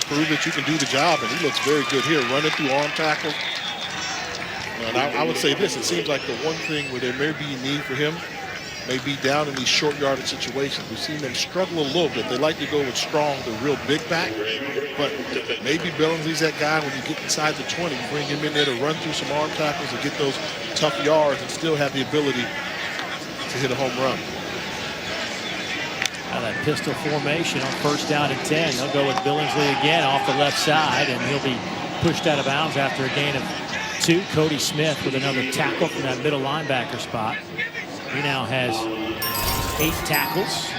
Prove that you can do the job, and he looks very good here, running through arm tackles. And I would say this, it seems like the one thing where there may be a need for him may be down in these short yardage situations. We've seen them struggle a little bit. They like to go with Strong, the real big back, but maybe Billingsley's that guy when you get inside the 20, you bring him in there to run through some arm tackles and get those tough yards and still have the ability to hit a home run. Now that pistol formation on first down and 10. They'll go with Billingsley again off the left side, and he'll be pushed out of bounds after a gain of 2. Cody Smith with another tackle from that middle linebacker spot. He now has 8 tackles.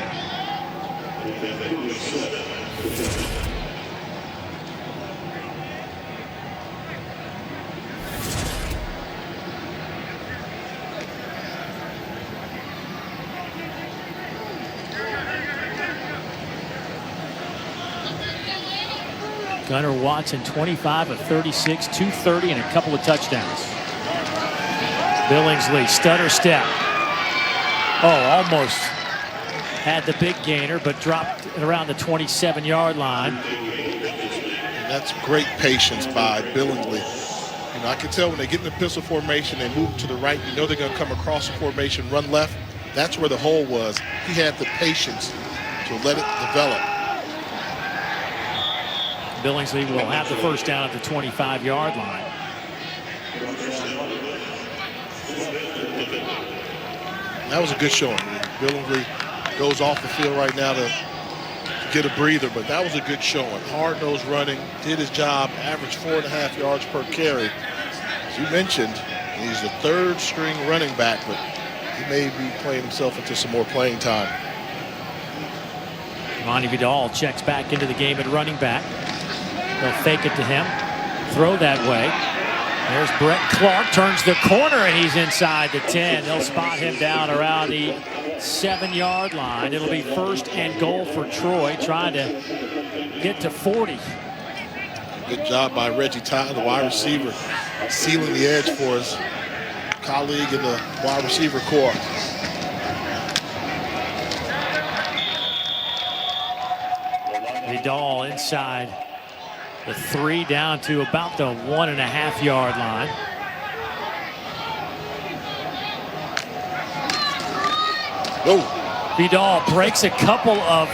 Gunnar Watson, 25 of 36, 230, and a couple of touchdowns. Billingsley, stutter step. Oh, almost had the big gainer, but dropped it around the 27-yard line. And that's great patience by Billingsley. You know, I can tell when they get in the pistol formation, they move to the right. You know they're going to come across the formation, run left. That's where the hole was. He had the patience to let it develop. Billingsley will have the first down at the 25-yard line. That was a good showing. Billingsley goes off the field right now to get a breather, but that was a good showing. Hard-nosed running, did his job, averaged 4.5 yards per carry. As you mentioned, he's the 3rd-string running back, but he may be playing himself into some more playing time. Monty Vidal checks back into the game at running back. They'll fake it to him, throw that way. There's Brett Clark, turns the corner, and he's inside the 10. They'll spot him down around the 7-yard line. It'll be 1st and goal for Troy, trying to get to 40. Good job by Reggie Todd, the wide receiver, sealing the edge for his colleague in the wide receiver corps. Vidal inside the 3, down to about the 1.5-yard line. Whoa. Vidal breaks a couple of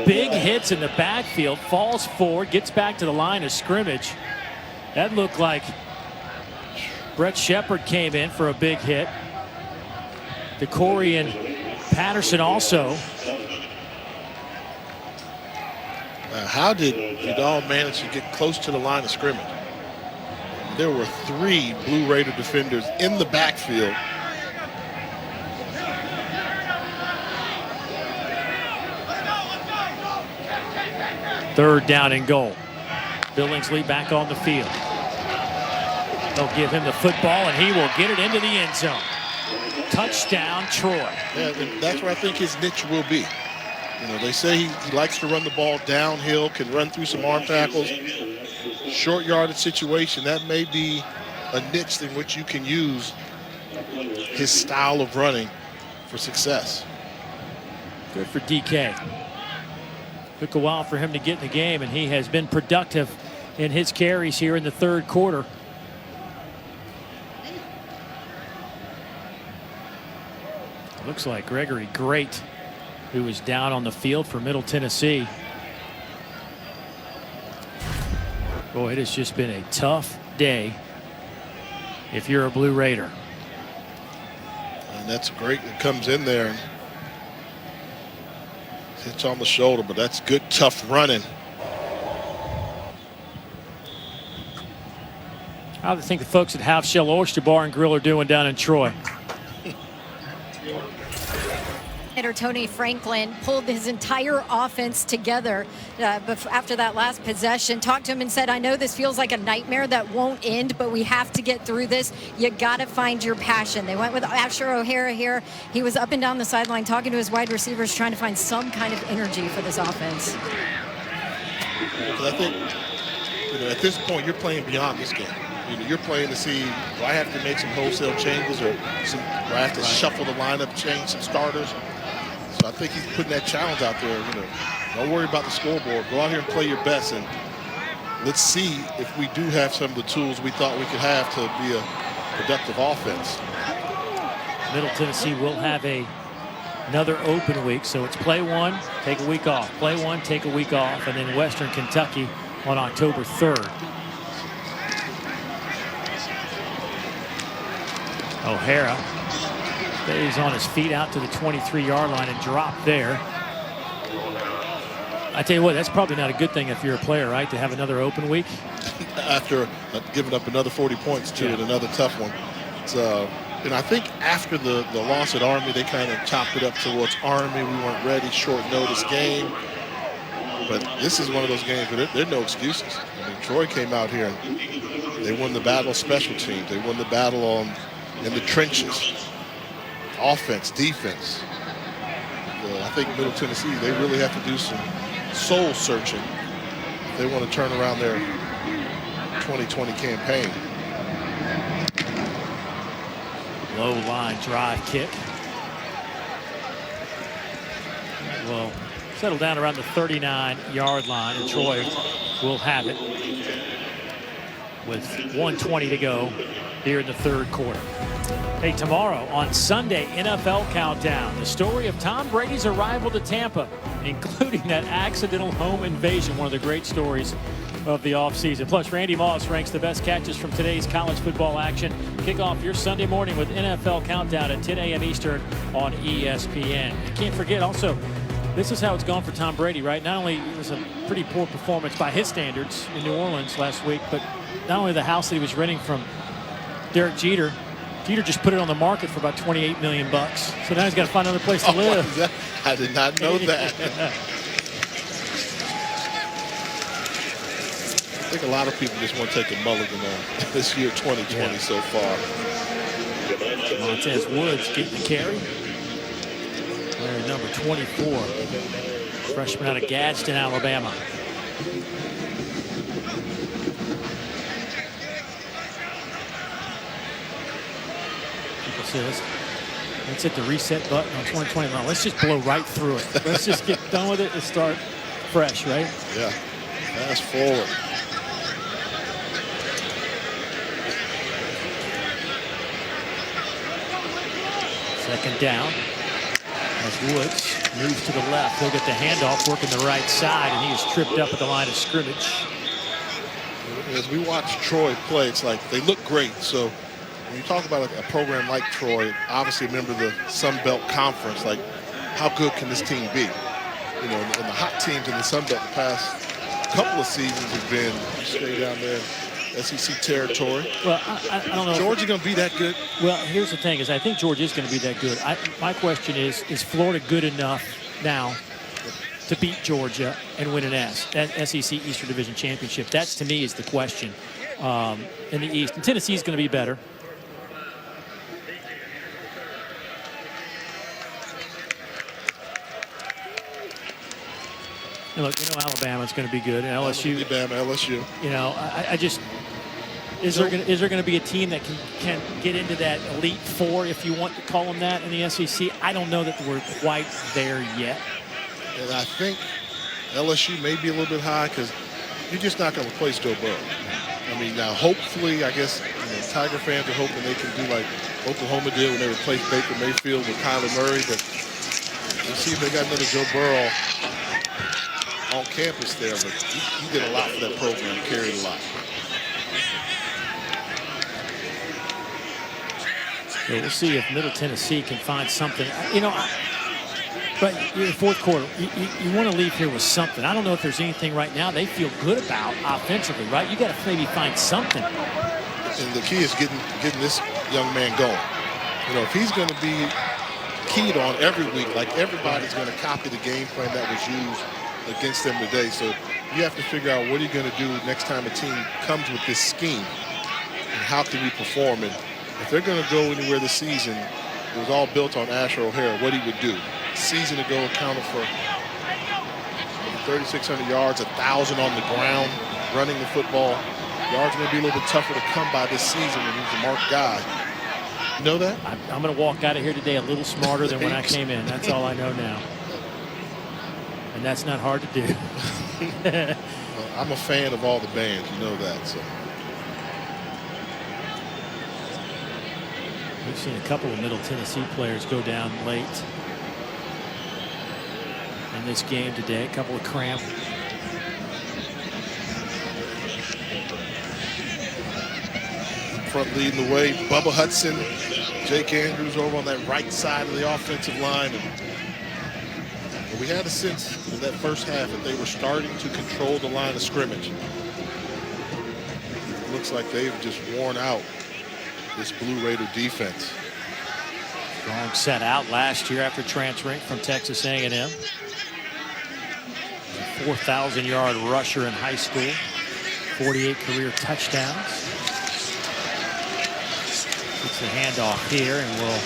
big hits in the backfield, falls forward, gets back to the line of scrimmage. That looked like Brett Shepard came in for a big hit. DeCorey and Patterson also. How did Vidal manage to get close to the line of scrimmage? There were 3 Blue Raider defenders in the backfield. Third down and goal. Billingsley back on the field. They'll give him the football, and he will get it into the end zone. Touchdown, Troy. Yeah, that's where I think his niche will be. You know, they say he likes to run the ball downhill, can run through some arm tackles. Short yardage situation, that may be a niche in which you can use his style of running for success. Good for DK. Took a while for him to get in the game, and he has been productive in his carries here in the 3rd quarter. Looks like Gregory Great, who is down on the field for Middle Tennessee. Boy, it has just been a tough day if you're a Blue Raider. And that's great. It comes in there and hits on the shoulder, but that's good, tough running. How do you think the folks at Half Shell Oyster Bar and Grill are doing down in Troy? Tony Franklin pulled his entire offense together after that last possession. Talked to him and said, I know this feels like a nightmare that won't end, but we have to get through this. You got to find your passion. They went with Asher O'Hara here. He was up and down the sideline talking to his wide receivers, trying to find some kind of energy for this offense. Because I think, at this point, you're playing beyond this game. You're playing to see, do I have to make some wholesale changes, or do I have to shuffle the lineup, change some starters? So I think he's putting that challenge out there. Don't worry about the scoreboard. Go out here and play your best, and let's see if we do have some of the tools we thought we could have to be a productive offense. Middle Tennessee will have another open week, so it's play one, take a week off. Play one, take a week off, and then Western Kentucky on October 3rd. O'Hara stays on his feet out to the 23-yard line and dropped there. I tell you what, that's probably not a good thing if you're a player, right, to have another open week? After giving up another 40 points to it, another tough one. So, I think after the loss at Army, they kind of chopped it up towards Army. We weren't ready, short notice game. But this is one of those games where there are no excuses. Troy came out here and they won the battle of special teams. They won the battle in the trenches. Offense, defense. I think Middle Tennessee, they really have to do some soul searching if they want to turn around their 2020 campaign. Low line drive kick. Will settle down around the 39-yard line, and Troy will have it with 1:20 to go here in the third quarter. Hey, tomorrow on Sunday, NFL Countdown, the story of Tom Brady's arrival to Tampa, including that accidental home invasion, one of the great stories of the offseason. Plus, Randy Moss ranks the best catches from today's college football action. Kick off your Sunday morning with NFL Countdown at 10 a.m. Eastern on ESPN. You can't forget also, this is how it's gone for Tom Brady, right? Not only it was a pretty poor performance by his standards in New Orleans last week, but not only the house that he was renting from Derek Jeter just put it on the market for about $28 million. So now he's got to find another place to live. I did not know that. I think a lot of people just want to take a mulligan on this year 2020 so far. Montez Woods getting the carry. Player number 24. Freshman out of Gadsden, Alabama. Let's hit the reset button on 2020. Now, let's just blow right through it. Let's just get done with it and start fresh, right? Yeah. Fast forward. Second down. As Woods moves to the left, he'll get the handoff, working the right side, and he is tripped up at the line of scrimmage. As we watch Troy play, it's like they look great. So when you talk about a program like Troy, obviously a member of the Sun Belt Conference, like how good can this team be? And the hot teams in the Sun Belt the past couple of seasons have been stay down there, SEC territory. Well, I don't know. Georgia going to be that good? Well, here's the thing: is I think Georgia is going to be that good. My question is Florida good enough now to beat Georgia and win an SEC Eastern Division championship? That to me is the question in the East. And Tennessee is going to be better. Look, Alabama's going to be good, and LSU. Alabama, LSU. I just is there going to be a team that can get into that Elite Four, if you want to call them that, in the SEC? I don't know that we're quite there yet. And I think LSU may be a little bit high because you're just not going to replace Joe Burrow. Now hopefully, I guess Tiger fans are hoping they can do like Oklahoma did when they replaced Baker Mayfield with Kyler Murray, but we'll see if they got another Joe Burrow on campus there, but he did a lot for that program, carried a lot. So we'll see if Middle Tennessee can find something. But in the fourth quarter, you want to leave here with something. I don't know if there's anything right now they feel good about offensively, right? You got to maybe find something. And the key is getting this young man going. If he's going to be keyed on every week. Like everybody's going to copy the game plan that was used against them today. So you have to figure out what are you going to do next time a team comes with this scheme, and how can we perform. And if they're going to go anywhere this season, it was all built on Asher O'Hara, what he would do. A season ago accounted for 3,600 yards, 1,000 on the ground, running the football. Yards are going to be a little bit tougher to come by this season when he's a marked guy. You know that? I'm going to walk out of here today a little smarter than when I came in. That's all I know now. And that's not hard to do. Well, I'm a fan of all the bands, you know that. So we've seen a couple of Middle Tennessee players go down late in this game today. A couple of cramp. front leading the way, Bubba Hudson, Jake Andrews over on that right side of the offensive line. And we had a sense in that first half that they were starting to control the line of scrimmage. It looks like they've just worn out this Blue Raider defense. Strong set out last year after transferring from Texas A&M. 4,000-yard rusher in high school. 48 career touchdowns. Gets the handoff here and will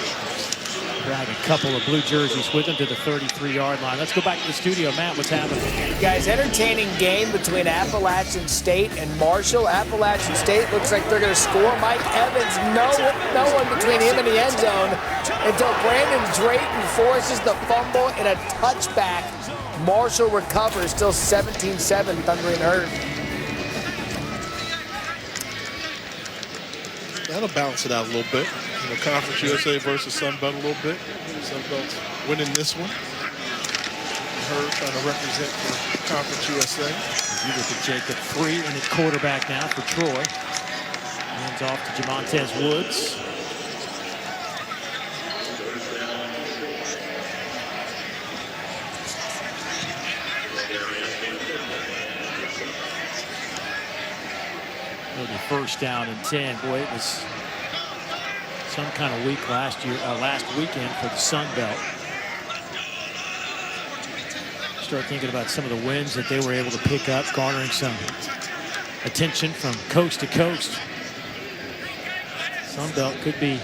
drag a couple of blue jerseys with him to the 33-yard line. Let's go back to the studio. Matt, what's happening? Guys, entertaining game between Appalachian State and Marshall. Appalachian State looks like they're going to score. Mike Evans, no one between him and the end zone until Brandon Drayton forces the fumble and a touchback. Marshall recovers, still 17-7, Thundering Herd. That'll balance it out a little bit. You know, Conference USA versus Sun Belt a little bit. Sun Belt's winning this one. Herd trying to represent for Conference USA. You look at Jacob Free in at quarterback now for Troy. Hands off to Jamontez Woods. It'll be first down and 10. Boy, it was some kind of week last weekend for the Sun Belt. Start thinking about some of the wins that they were able to pick up, garnering some attention from coast to coast. Sun Belt could be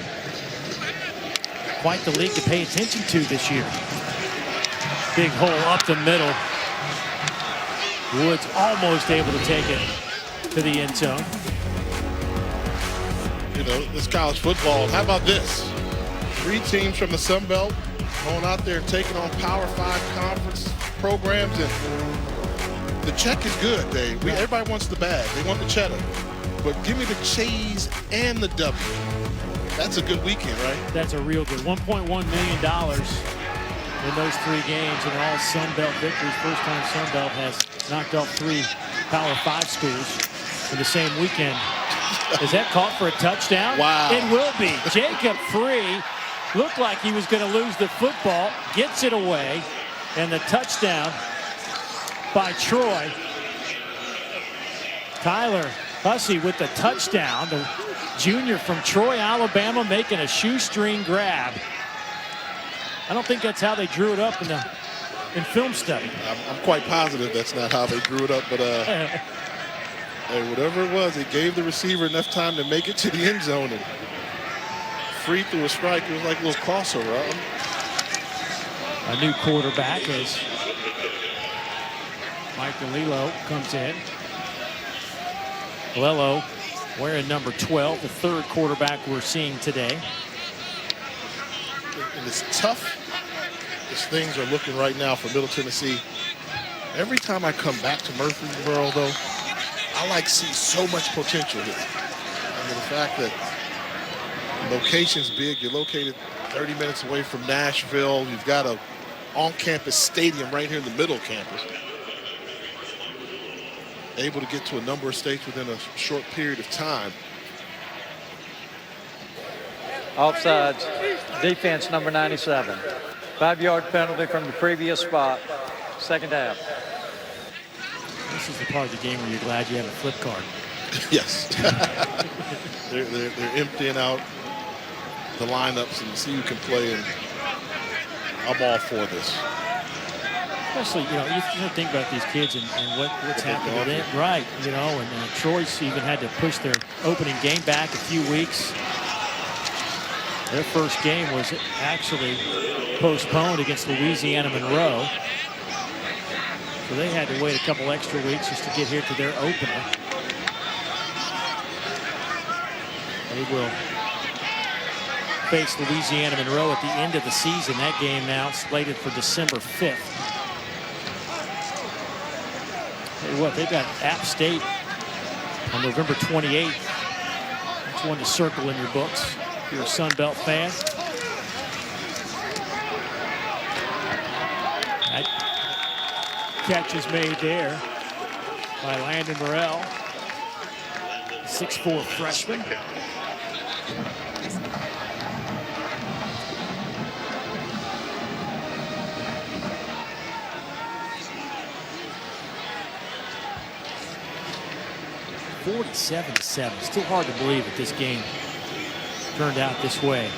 quite the league to pay attention to this year. Big hole up the middle. Woods almost able to take it to the end zone. You know, this college football. How about this? 3 teams from the Sun Belt going out there and taking on Power 5 conference programs, and the check is good. Everybody wants the bag. They want the cheddar. But give me the cheese and the W. That's a good weekend, right? That's a real good $1.1 million in those 3 games, and all Sun Belt victories. First time Sun Belt has knocked off 3 Power 5 schools in the same weekend. Is that caught for a touchdown? Wow. It will be. Jacob Free looked like he was going to lose the football, gets it away, and the touchdown by Troy. Tyler Hussey with the touchdown. The junior from Troy, Alabama, making a shoestring grab. I don't think that's how they drew it up in film study. I'm quite positive that's not how they drew it up, but hey, whatever it was, it gave the receiver enough time to make it to the end zone, and Free threw a strike. It was like a little crossover. A new quarterback as Mike DeLillo comes in. Lello wearing number 12, the 3rd quarterback we're seeing today. And it's tough as things are looking right now for Middle Tennessee. Every time I come back to Murfreesboro, though, I see so much potential here. I mean, the fact that location's big. You're located 30 minutes away from Nashville. You've got a on-campus stadium right here in the middle campus. Able to get to a number of states within a short period of time. Offsides, defense number 97. 5-yard penalty from the previous spot, second half. This is the part of the game where you're glad you have a flip card. Yes. they're emptying out the lineups and see who can play. And I'm all for this. Especially, you think about these kids and what's happened to them. Right, and Troy's even had to push their opening game back a few weeks. Their first game was actually postponed against Louisiana Monroe. So they had to wait a couple extra weeks just to get here to their opener. They will face Louisiana Monroe at the end of the season. That game now slated for December 5th. Tell you what, they've got App State on November 28th. That's one to circle in your books if you're a Sun Belt fan. That catch is made there by Landon Morrell, 6'4" freshman. (47-7). Still hard to believe that this game turned out this way.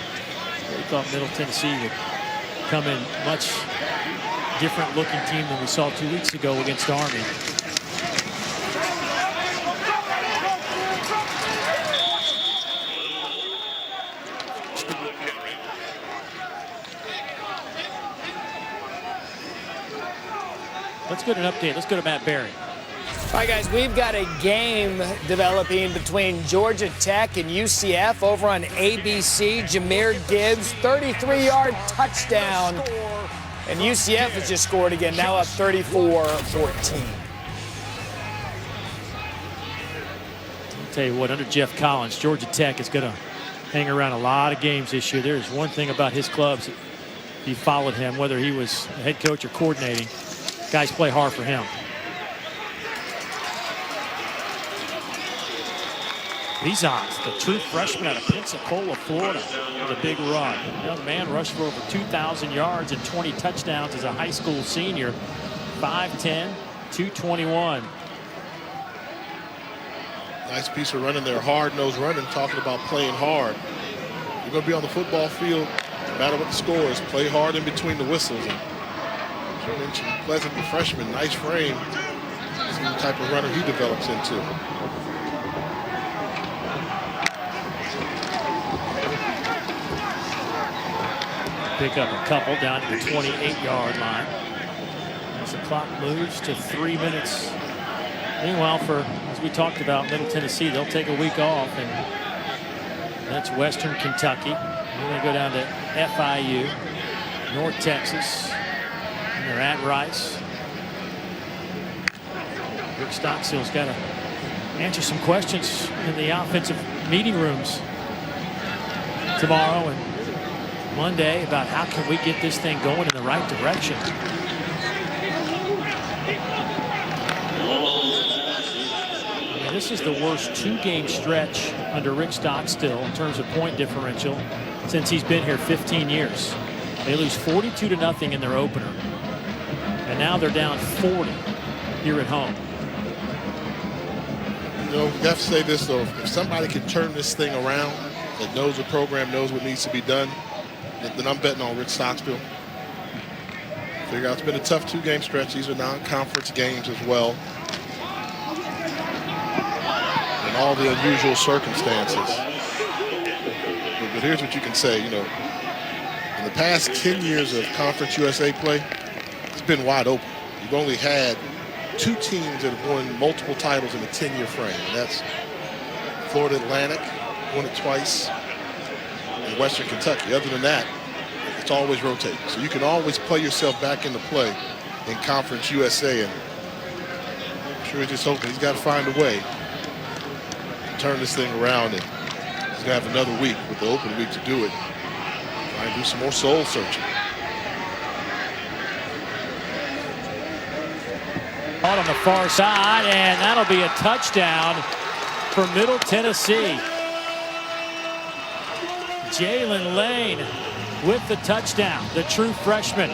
We thought Middle Tennessee would come in much different looking team than we saw 2 weeks ago against Army. Let's get an update. Let's go to Matt Berry. All right, guys, we've got a game developing between Georgia Tech and UCF over on ABC. Jahmyr Gibbs, 33-yard touchdown. And UCF has just scored again, now up 34-14. I'll tell you what, under Jeff Collins, Georgia Tech is going to hang around a lot of games this year. There's one thing about his clubs. If you followed him, whether he was head coach or coordinating, guys play hard for him. Bezos, the true freshman out of Pensacola, Florida, with a big run. The young man rushed for over 2,000 yards and 20 touchdowns as a high school senior. 5'10", 221. Nice piece of running there, hard-nosed running, talking about playing hard. You're going to be on the football field, no matter what the score is, play hard in between the whistles. And as you mentioned, Pleasant, the freshman, nice frame. See the type of runner he develops into. Pick up a couple down to the 28-yard line as the clock moves to 3 minutes. Meanwhile, as we talked about, Middle Tennessee, they'll take a week off, and that's Western Kentucky. Then they go down to FIU, North Texas, and they're at Rice. Rick Stockstill's got to answer some questions in the offensive meeting rooms tomorrow and Monday about how can we get this thing going in the right direction. And this is the worst two-game stretch under Rick Stockstill in terms of point differential since he's been here 15 years. They lose 42-0 in their opener, and now they're down 40 here at home. You know, you have to say this, though. If somebody can turn this thing around, that knows the program, knows what needs to be done, then I'm betting on Rick Stockstill. Figure out it's been a tough two-game stretch. These are non-conference games as well. And all the unusual circumstances. But here's what you can say, in the past 10 years of Conference USA play, it's been wide open. You've only had two teams that have won multiple titles in a 10-year frame. And that's Florida Atlantic, won it twice, and Western Kentucky. Other than that, it's always rotating. So you can always play yourself back into play in Conference USA. And I'm sure he's just hoping he's got to find a way to turn this thing around. And he's going to have another week with the open week to do it. Try and do some more soul searching. Out on the far side, and that'll be a touchdown for Middle Tennessee. Jalen Lane with the touchdown, the true freshman.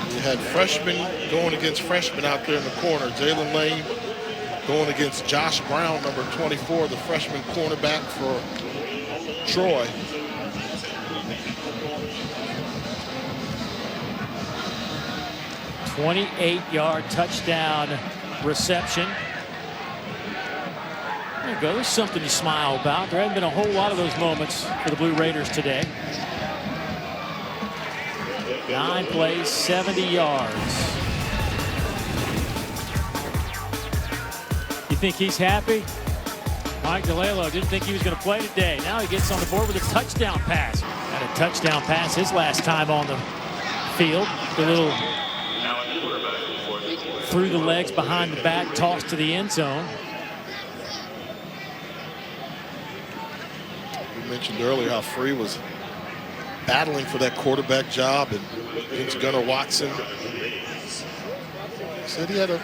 You had freshmen going against freshmen out there in the corner. Jalen Lane going against Josh Brown, number 24, the freshman cornerback for Troy. A 28-yard touchdown reception. There you go. There's something to smile about. There haven't been a whole lot of those moments for the Blue Raiders today. 9 plays, 70 yards. You think he's happy? Mike DeLalo didn't think he was going to play today. Now he gets on the board with a touchdown pass. Had a touchdown pass his last time on the field. A little through the legs, behind the back, toss to the end zone. We mentioned earlier how Free was battling for that quarterback job and against Gunnar Watson. He said he had a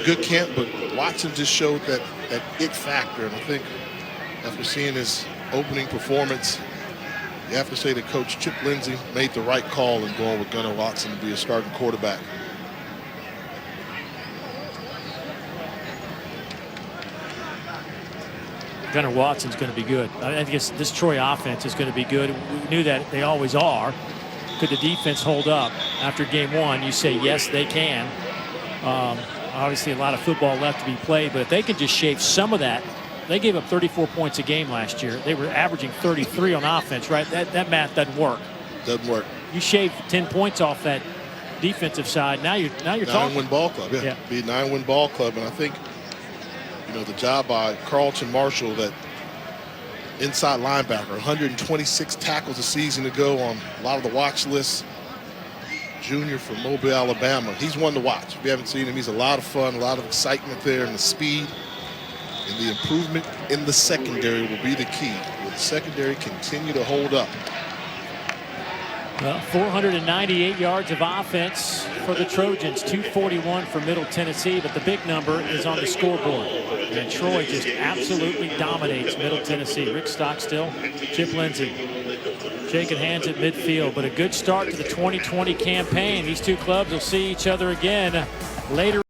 good camp, but Watson just showed that it factor. And I think after seeing his opening performance, you have to say that Coach Chip Lindsey made the right call in going with Gunnar Watson to be a starting quarterback. Gunnar Watson's going to be good. I guess this Troy offense is going to be good. We knew that they always are. Could the defense hold up after game one? You say yes, they can. Obviously, a lot of football left to be played, but if they can just shave some of that. They gave up 34 points a game last year. They were averaging 33 on offense, right? That math doesn't work. Doesn't work. You shave 10 points off that defensive side. Now you're talking. 9-win ball club. Yeah. Be a 9-win ball club, and I think, you know, the job by Carlton Marshall, that inside linebacker, 126 tackles a season ago on a lot of the watch lists. Junior from Mobile, Alabama. He's one to watch. If you haven't seen him, he's a lot of fun, a lot of excitement there, and the speed and the improvement in the secondary will be the key. Will the secondary continue to hold up? Well, 498 yards of offense for the Trojans, 241 for Middle Tennessee, but the big number is on the scoreboard. And Troy just absolutely dominates Middle Tennessee. Rick Stockstill, Chip Lindsey shaking hands at midfield, but a good start to the 2020 campaign. These two clubs will see each other again later.